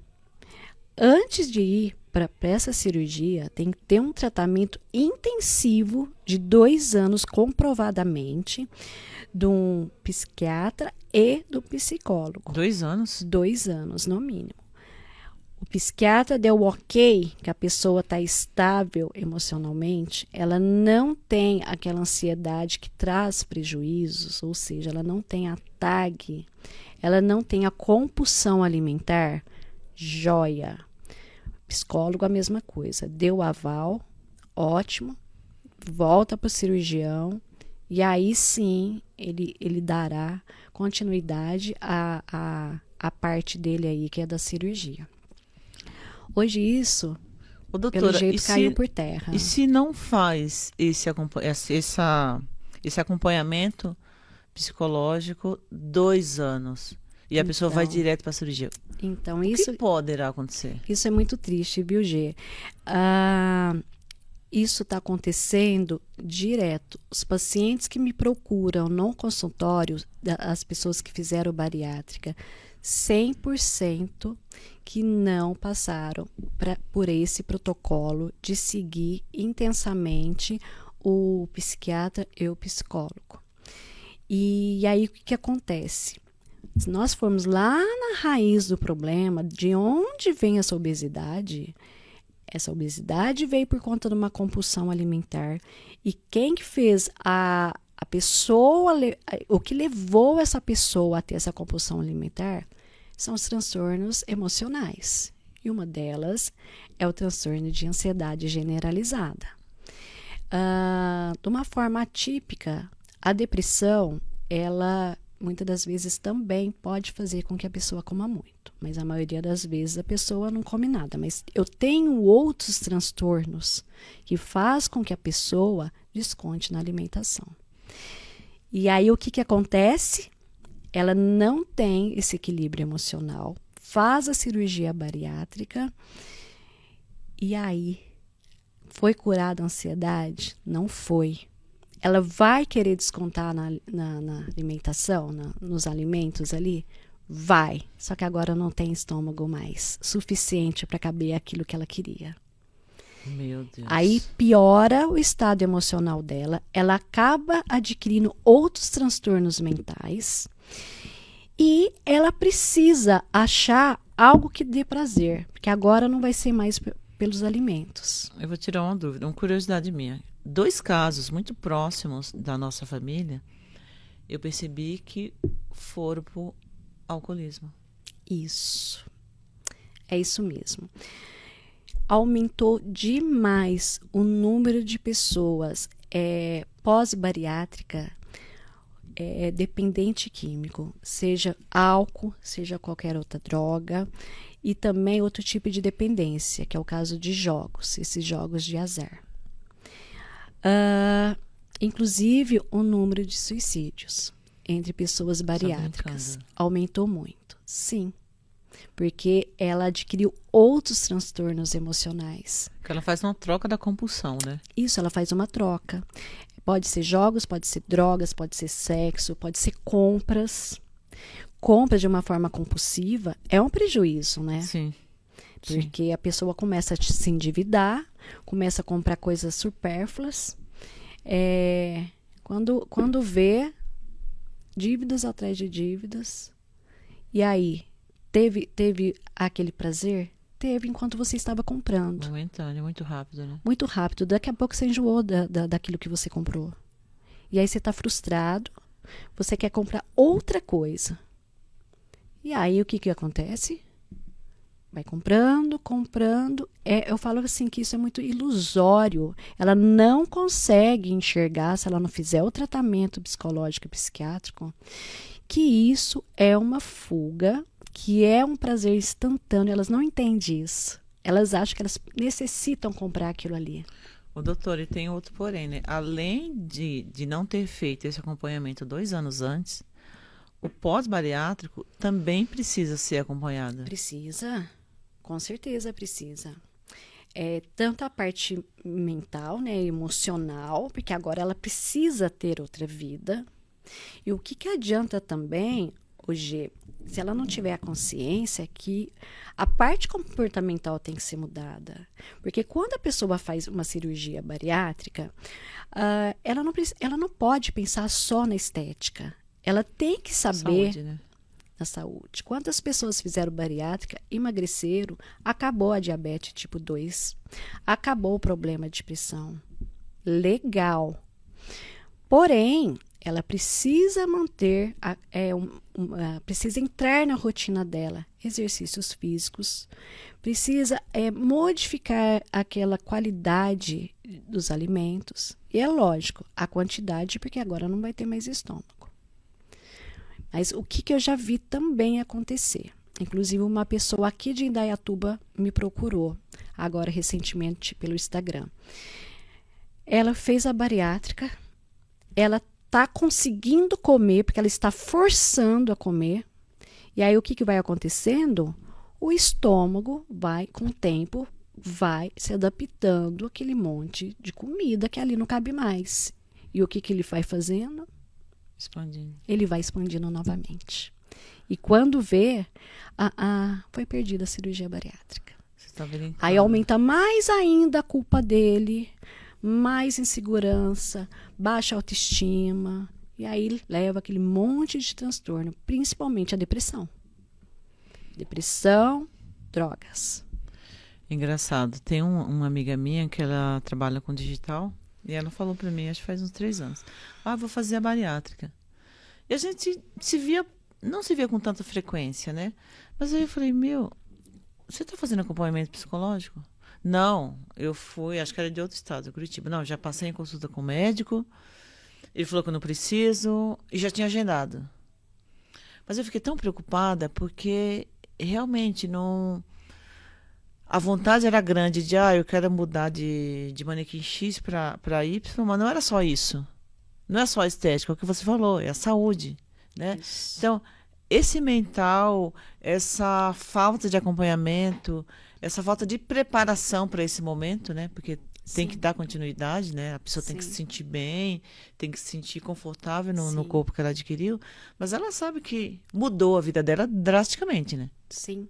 antes de ir para essa cirurgia, tem que ter um tratamento intensivo de 2 anos, comprovadamente, de um psiquiatra e do psicólogo. 2 anos? 2 anos, no mínimo. O psiquiatra deu ok, que a pessoa está estável emocionalmente, ela não tem aquela ansiedade que traz prejuízos, ou seja, ela não tem a TAG, ela não tem a compulsão alimentar, joia. Psicólogo, a mesma coisa. Deu aval, ótimo, volta para o cirurgião e aí sim ele dará continuidade à parte dele aí, que é da cirurgia. Hoje isso, Doutora, pelo jeito, caiu por terra. E se não faz esse acompanhamento psicológico 2 anos e a pessoa vai direto para a cirurgia? Então, o que poderá acontecer? Isso é muito triste, viu, Gê? Isso está acontecendo direto. Os pacientes que me procuram no consultório, as pessoas que fizeram bariátrica, 100% que não passaram por esse protocolo de seguir intensamente o psiquiatra e o psicólogo. E aí o que acontece? Se nós formos lá na raiz do problema, de onde vem essa obesidade veio por conta de uma compulsão alimentar. E quem que fez a pessoa, o que levou essa pessoa a ter essa compulsão alimentar são os transtornos emocionais. E uma delas é o transtorno de ansiedade generalizada. De uma forma atípica, a depressão, ela muitas das vezes também pode fazer com que a pessoa coma muito, mas a maioria das vezes a pessoa não come nada. Mas eu tenho outros transtornos que faz com que a pessoa desconte na alimentação. E aí o que acontece? Ela não tem esse equilíbrio emocional, faz a cirurgia bariátrica e aí foi curada a ansiedade? Não foi. Ela vai querer descontar na alimentação, nos alimentos ali? Vai. Só que agora não tem estômago mais suficiente para caber aquilo que ela queria. Meu Deus. Aí piora o estado emocional dela, ela acaba adquirindo outros transtornos mentais e ela precisa achar algo que dê prazer, porque agora não vai ser mais pelos alimentos. Eu vou tirar uma dúvida, uma curiosidade minha. 2 casos muito próximos da nossa família, eu percebi que foram por alcoolismo. Isso. É isso mesmo. Aumentou demais o número de pessoas pós-bariátrica dependente químico, seja álcool, seja qualquer outra droga, e também outro tipo de dependência, que é o caso de jogos, esses jogos de azar. Inclusive, o número de suicídios entre pessoas bariátricas aumentou muito. Sim, porque ela adquiriu outros transtornos emocionais. Que ela faz uma troca da compulsão, né? Isso, ela faz uma troca. Pode ser jogos, pode ser drogas, pode ser sexo, pode ser compras. Compra de uma forma compulsiva é um prejuízo, né? Sim. Porque a pessoa começa a se endividar, começa a comprar coisas supérfluas. Quando vê, dívidas atrás de dívidas. E aí, teve aquele prazer? Teve enquanto você estava comprando. Momentâneo, muito rápido, né? Muito rápido. Daqui a pouco você enjoou daquilo que você comprou. E aí você está frustrado, você quer comprar outra coisa. E aí o que acontece? Vai comprando. Eu falo assim que isso é muito ilusório. Ela não consegue enxergar, se ela não fizer o tratamento psicológico e psiquiátrico, que isso é uma fuga que é um prazer instantâneo, elas não entendem isso. Elas acham que elas necessitam comprar aquilo ali. O doutor, e tem outro porém, né? Além de não ter feito esse acompanhamento 2 anos antes, o pós-bariátrico também precisa ser acompanhado. Precisa, com certeza precisa. Tanto a parte mental, né, emocional, porque agora ela precisa ter outra vida. E o que adianta também, hoje, se ela não tiver a consciência que a parte comportamental tem que ser mudada. Porque quando a pessoa faz uma cirurgia bariátrica, ela não pode pensar só na estética. Ela tem que saber Saúde, né? na saúde. Quantas pessoas fizeram bariátrica, emagreceram, acabou a diabetes tipo 2, acabou o problema de pressão. Legal. Porém, ela precisa manter, precisa entrar na rotina dela, exercícios físicos, precisa modificar aquela qualidade dos alimentos. E é lógico, a quantidade, porque agora não vai ter mais estômago. Mas o que eu já vi também acontecer? Inclusive, uma pessoa aqui de Indaiatuba me procurou, agora recentemente pelo Instagram. Ela fez a bariátrica, ela está conseguindo comer, porque ela está forçando a comer. E aí, o que vai acontecendo? O estômago vai, com o tempo, vai se adaptando àquele monte de comida que ali não cabe mais. E o que ele vai fazendo? Expandindo. Ele vai expandindo novamente. E quando vê, foi perdida a cirurgia bariátrica. Você tá vendo, então? Aí aumenta mais ainda a culpa dele, mais insegurança, baixa autoestima. E aí leva aquele monte de transtorno, principalmente a depressão. Depressão, drogas. Engraçado. Tem uma amiga minha que ela trabalha com digital. E ela falou pra mim, acho que faz uns 3 anos. Vou fazer a bariátrica. E a gente não se via com tanta frequência, né? Mas aí eu falei, você tá fazendo acompanhamento psicológico? Não, eu fui, acho que era de outro estado, Curitiba. Não, já passei em consulta com o médico. Ele falou que eu não preciso e já tinha agendado. Mas eu fiquei tão preocupada porque realmente não... A vontade era grande de, eu quero mudar de manequim X para Y, mas não era só isso. Não é só a estética, é o que você falou, é a saúde, né? Isso. Então, esse mental, essa falta de acompanhamento, essa falta de preparação para esse momento, né? Porque tem Sim. que dar continuidade, né? A pessoa tem que Sim. se sentir bem, tem que se sentir confortável no Sim. corpo que ela adquiriu, mas ela sabe que mudou a vida dela drasticamente, né? Sim.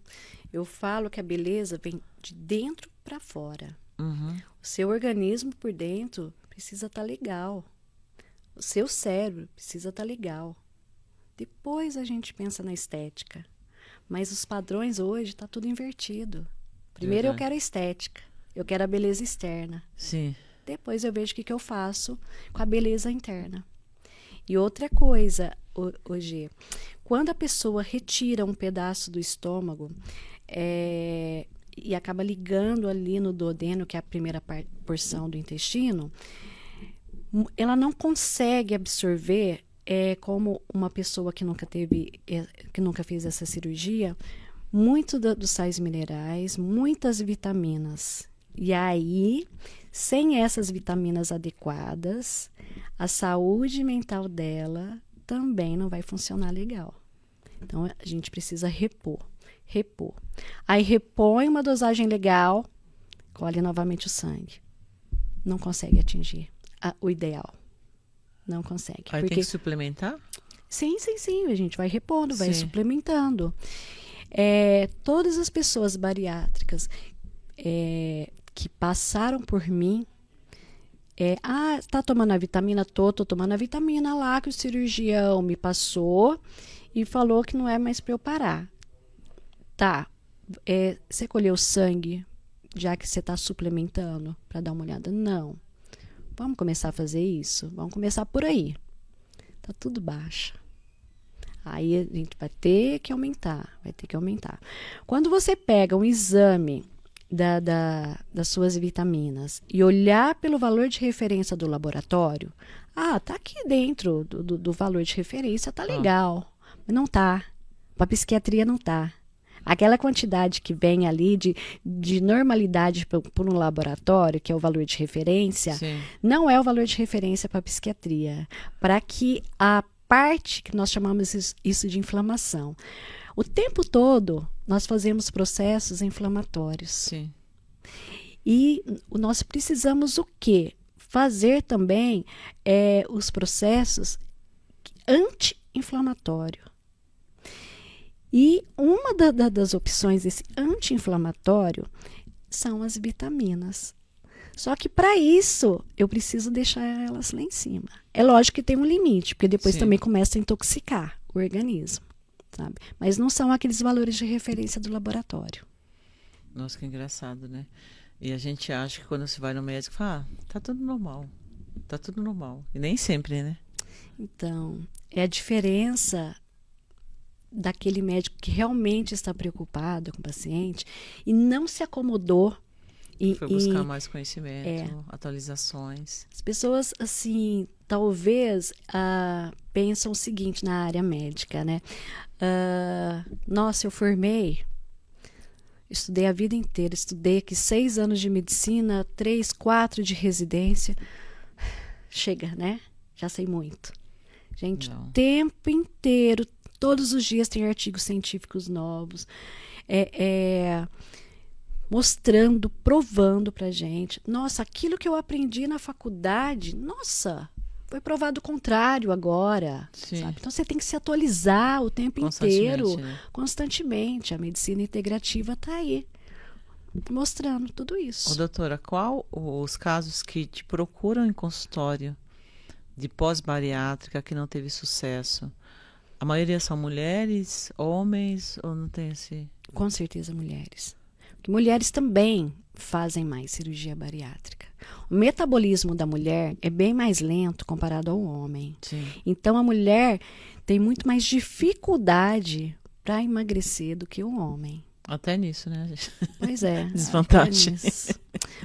Eu falo que a beleza vem de dentro para fora. Uhum. O seu organismo por dentro precisa estar legal. O seu cérebro precisa estar legal. Depois a gente pensa na estética. Mas os padrões hoje tá tudo invertido. Primeiro eu quero a estética. Eu quero a beleza externa. Sim. Depois eu vejo o que eu faço com a beleza interna. E outra coisa, hoje, quando a pessoa retira um pedaço do estômago e acaba ligando ali no duodeno, que é a primeira porção do intestino, ela não consegue absorver, como uma pessoa que nunca fez essa cirurgia, muito dos sais minerais, muitas vitaminas. E aí, sem essas vitaminas adequadas, a saúde mental dela também não vai funcionar legal. Então, a gente precisa repor. Aí, repõe uma dosagem legal, colhe novamente o sangue. Não consegue atingir o ideal. Não consegue. Aí tem que suplementar? Sim. A gente vai repondo, vai Sim. suplementando. Todas as pessoas bariátricas que passaram por mim, tá tomando a vitamina? Tô tomando a vitamina lá que o cirurgião me passou e falou que não é mais para eu parar. Tá, você colheu sangue, já que você está suplementando, para dar uma olhada? Não. Vamos começar a fazer isso? Vamos começar por aí. Tá tudo baixo. Aí a gente vai ter que aumentar. Quando você pega um exame das suas vitaminas e olhar pelo valor de referência do laboratório, tá aqui dentro do valor de referência, tá legal. Mas não tá. Para a psiquiatria não está. Aquela quantidade que vem ali de normalidade por um laboratório, que é o valor de referência, Sim. não é o valor de referência para a psiquiatria. Para que a parte que nós chamamos isso de inflamação. O tempo todo nós fazemos processos inflamatórios. Sim. E nós precisamos o quê? Fazer também os processos anti-inflamatórios. E uma das opções desse anti-inflamatório são as vitaminas. Só que para isso eu preciso deixar elas lá em cima. É lógico que tem um limite, porque depois Sim. também começa a intoxicar o organismo, sabe? Mas não são aqueles valores de referência do laboratório. Nossa, que engraçado, né? E a gente acha que quando você vai no médico, fala, tá tudo normal. Tá tudo normal. E nem sempre, né? Então, é a diferença daquele médico que realmente está preocupado com o paciente e não se acomodou Foi buscar mais conhecimento, atualizações. As pessoas, assim, talvez pensam o seguinte na área médica, né? Nossa, eu formei, estudei a vida inteira, estudei aqui 6 anos de medicina, 3, 4 de residência. Chega, né? Já sei muito. Gente, Não. o tempo inteiro, todos os dias tem artigos científicos novos, mostrando, provando pra gente. Nossa, aquilo que eu aprendi na faculdade, nossa, foi provado o contrário agora. Sim. Sabe? Então você tem que se atualizar o tempo Constantemente, inteiro, né? constantemente. A medicina integrativa está aí, mostrando tudo isso. Ô, doutora, qual os casos que te procuram em consultório de pós-bariátrica que não teve sucesso? A maioria são mulheres, homens, ou não tem esse... Com certeza mulheres. Porque mulheres também fazem mais cirurgia bariátrica. O metabolismo da mulher é bem mais lento comparado ao homem. Sim. Então a mulher tem muito mais dificuldade para emagrecer do que o homem. Até nisso, né, gente? Pois é. Desvantagem. até nisso.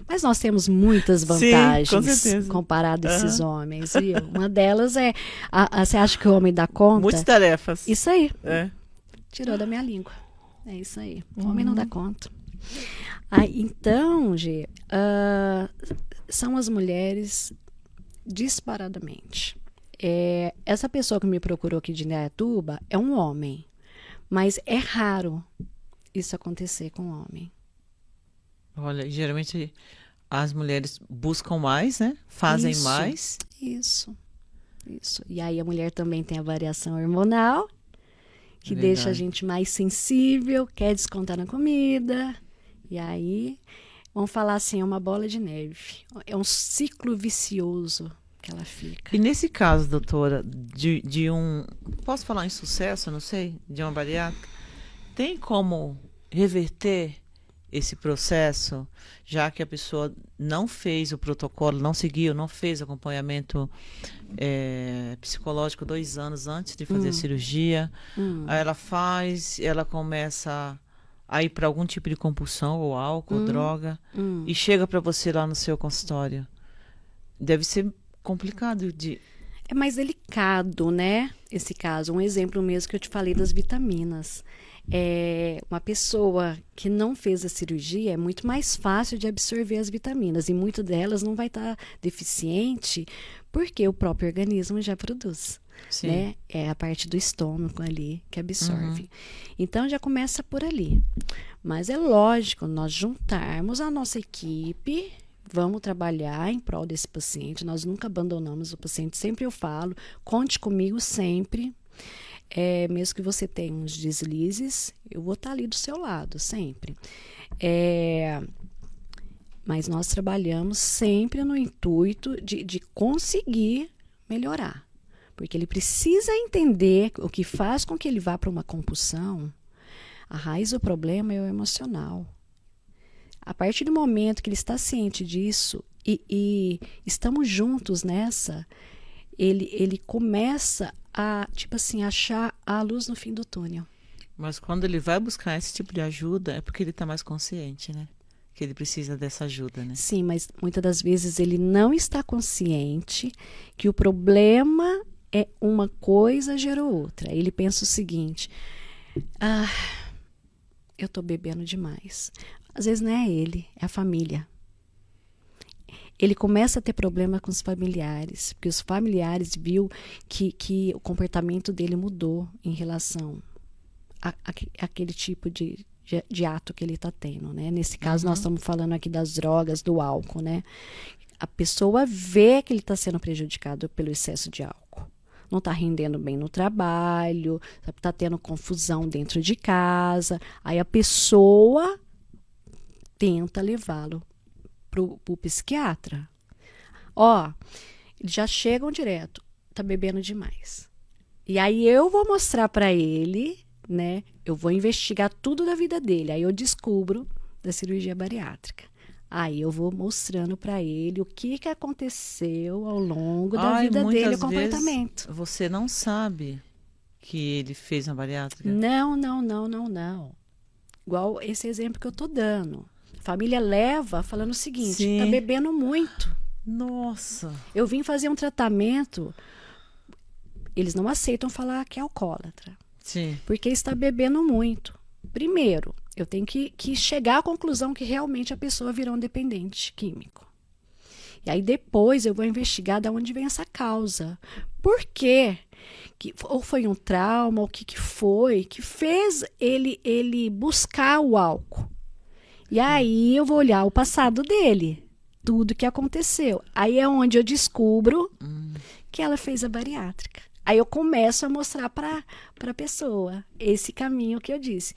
Mas nós temos muitas Sim, vantagens com certeza. comparado a esses homens, viu? Uma delas é, você acha que o homem dá conta? Multitarefas. Isso aí. É. Tirou da minha língua. É isso aí. O homem não dá conta. Então, Gê, são as mulheres disparadamente. Essa pessoa que me procurou aqui de Indaiatuba é um homem, mas é raro isso acontecer com um homem. Olha, geralmente as mulheres buscam mais, né? Fazem Isso. mais. Isso. E aí a mulher também tem a variação hormonal, que deixa a gente mais sensível, quer descontar na comida. E aí, vamos falar assim, é uma bola de neve. É um ciclo vicioso que ela fica. E nesse caso, doutora, de um... Posso falar em sucesso, não sei? De uma bariátrica? Tem como reverter esse processo, já que a pessoa não fez o protocolo, não seguiu, não fez acompanhamento psicológico 2 anos antes de fazer a cirurgia. Aí ela começa a ir para algum tipo de compulsão, ou álcool, ou droga, e chega para você lá no seu consultório. Deve ser complicado de... É mais delicado, né? Esse caso. Um exemplo mesmo que eu te falei das vitaminas. Uma pessoa que não fez a cirurgia é muito mais fácil de absorver as vitaminas. E muitas delas não vai estar deficiente porque o próprio organismo já produz. Sim. Né? É a parte do estômago ali que absorve. Então já começa por ali. Mas é lógico, nós juntarmos a nossa equipe, vamos trabalhar em prol desse paciente. Nós nunca abandonamos o paciente. Sempre eu falo, conte comigo sempre. Mesmo que você tenha uns deslizes, eu vou estar ali do seu lado, sempre. Mas nós trabalhamos sempre no intuito de conseguir melhorar. Porque ele precisa entender o que faz com que ele vá para uma compulsão. A raiz do problema é o emocional. A partir do momento que ele está ciente disso e estamos juntos nessa, ele começa a, tipo assim, achar a luz no fim do túnel. Mas quando ele vai buscar esse tipo de ajuda, é porque ele está mais consciente, né? Que ele precisa dessa ajuda, né? Sim, mas muitas das vezes ele não está consciente que o problema é uma coisa gerou outra. Ele pensa o seguinte, Ah, eu tô bebendo demais. Às vezes não é ele, é a família. Ele começa a ter problema com os familiares, porque os familiares viu que o comportamento dele mudou em relação àquele tipo de ato que ele está tendo, né? Nesse caso, nós estamos falando aqui das drogas, do álcool, né? A pessoa vê que ele está sendo prejudicado pelo excesso de álcool. Não está rendendo bem no trabalho, está tendo confusão dentro de casa. Aí a pessoa tenta levá-lo pro psiquiatra. Ó, eles já chegam direto, tá bebendo demais. E aí eu vou mostrar para ele, né? Eu vou investigar tudo da vida dele. Aí eu descubro da cirurgia bariátrica. Aí eu vou mostrando para ele o que aconteceu ao longo da vida dele, o comportamento. Você não sabe que ele fez uma bariátrica? Não. Igual esse exemplo que eu tô dando. A família leva falando o seguinte, Sim. tá bebendo muito. Nossa. Eu vim fazer um tratamento, eles não aceitam falar que é alcoólatra. Sim. Porque está bebendo muito. Primeiro, eu tenho que chegar à conclusão que realmente a pessoa virou um dependente químico. E aí depois eu vou investigar de onde vem essa causa. Por quê? Ou foi um trauma, ou o que foi que fez ele buscar o álcool. E aí eu vou olhar o passado dele, tudo que aconteceu. Aí é onde eu descubro que ela fez a bariátrica. Aí eu começo a mostrar para a pessoa esse caminho que eu disse.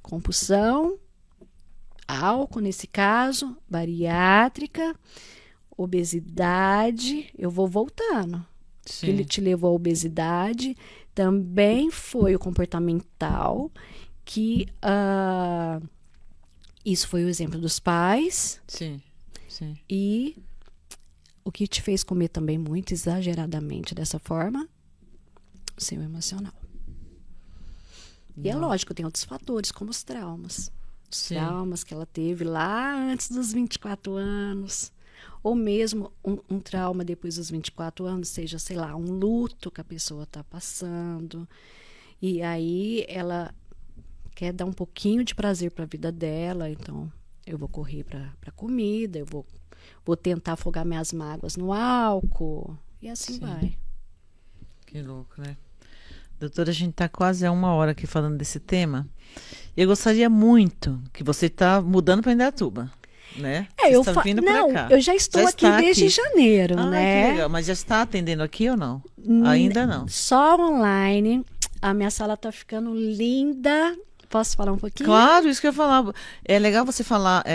Compulsão, álcool nesse caso, bariátrica, obesidade, eu vou voltando. Sim. Ele te levou à obesidade, também foi o comportamental, que isso foi o exemplo dos pais. Sim. E o que te fez comer também muito exageradamente dessa forma, o seu emocional. E é lógico, tem outros fatores, como os traumas. Os traumas que ela teve lá antes dos 24 anos. Ou mesmo um trauma depois dos 24 anos, seja, sei lá, um luto que a pessoa está passando. E aí ela quer dar um pouquinho de prazer para a vida dela, então eu vou correr para comida, eu vou tentar afogar minhas mágoas no álcool, e assim vai. Que louco, né? Doutora, a gente está quase há 1 hora aqui falando desse tema. Eu gostaria muito que você está mudando para Indaiatuba, né? Eu está vindo não, para cá. eu já estou aqui desde janeiro, né? Que legal. Mas já está atendendo aqui ou não? Ainda não. Só online. A minha sala está ficando linda. Posso falar um pouquinho? Claro, isso que eu ia falar. É legal você falar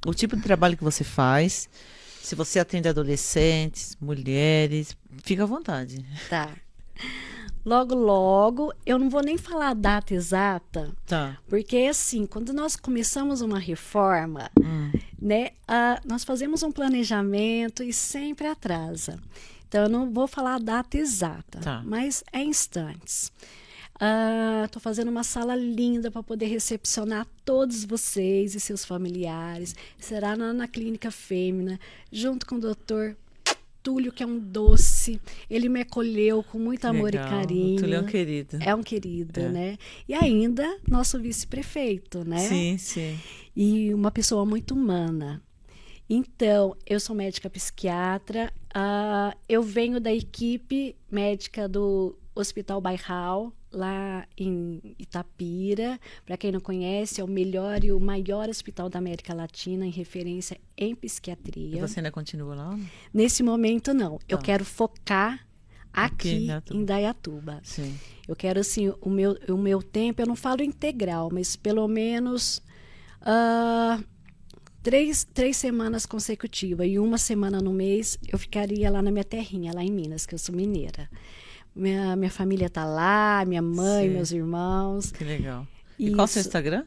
o tipo de trabalho que você faz. Se você atende adolescentes, mulheres, fica à vontade. Tá. Logo, eu não vou nem falar a data exata, Tá. Porque assim, quando nós começamos uma reforma, né, nós fazemos um planejamento e sempre atrasa. Então, eu não vou falar a data exata, mas é instantes. Estou fazendo uma sala linda para poder recepcionar todos vocês e seus familiares. Será na Clínica Fêmea, junto com o doutor Túlio, que é um doce. Ele me acolheu com muito amor e carinho. O Túlio é um querido. É um querido, né? E ainda nosso vice-prefeito, né? Sim. E uma pessoa muito humana. Então, eu sou médica psiquiatra. Eu venho da equipe médica do Hospital Bairral, lá em Itapira. Para quem não conhece, é o melhor e o maior hospital da América Latina em referência em psiquiatria. E você ainda continua lá? Nesse momento, não. Eu quero focar aqui em Indaiatuba. Sim. Eu quero, assim, o meu tempo, eu não falo integral, mas pelo menos 3 semanas consecutivas e 1 semana no mês eu ficaria lá na minha terrinha, lá em Minas, que eu sou mineira. Minha família tá lá, minha mãe, meus irmãos. Que legal. E qual é o seu Instagram?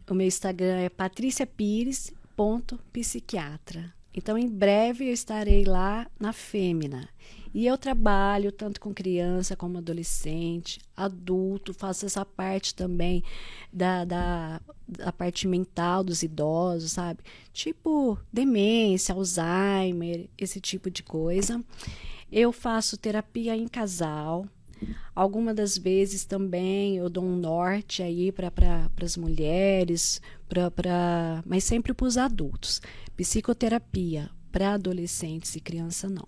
O meu Instagram é patriciapires.psiquiatra. Então, em breve, eu estarei lá na Fêmea. E eu trabalho tanto com criança como adolescente, adulto, faço essa parte também da parte mental dos idosos, sabe? Tipo demência, Alzheimer, esse tipo de coisa. Eu faço terapia em casal, Algumas das vezes também eu dou um norte aí para as mulheres, mas sempre para os adultos. Psicoterapia para adolescentes e criança não.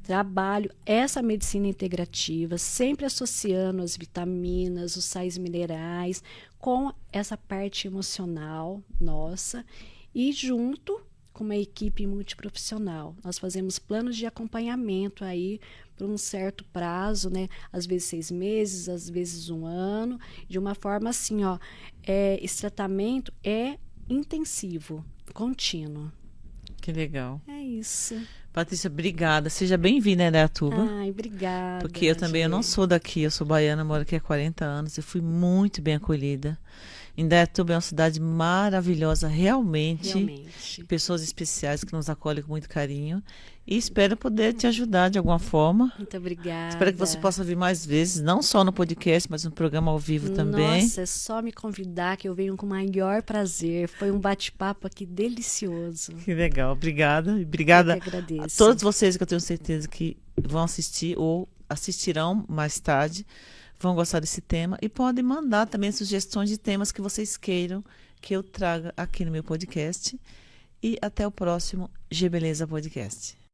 Trabalho essa medicina integrativa, sempre associando as vitaminas, os sais minerais com essa parte emocional nossa e junto com uma equipe multiprofissional. Nós fazemos planos de acompanhamento aí por um certo prazo, né? Às vezes 6 meses, às vezes 1 ano, de uma forma assim, ó, esse tratamento é intensivo, contínuo. Que legal. É isso. Patrícia, obrigada. Seja bem-vinda a Indaiatuba. Ai, obrigada. Porque eu também eu não sou daqui, eu sou baiana, moro aqui há 40 anos e fui muito bem acolhida. Indaiatuba é uma cidade maravilhosa, realmente. Pessoas especiais que nos acolhem com muito carinho. E espero poder te ajudar de alguma forma. Muito obrigada. Espero que você possa vir mais vezes, não só no podcast, mas no programa ao vivo também. Nossa, é só me convidar que eu venho com o maior prazer. Foi um bate-papo aqui delicioso. Que legal, obrigada. E obrigada eu que agradeço. a todos vocês que eu tenho certeza que vão assistir ou assistirão mais tarde, vão gostar desse tema e podem mandar também sugestões de temas que vocês queiram que eu traga aqui no meu podcast. E até o próximo G Beleza Podcast.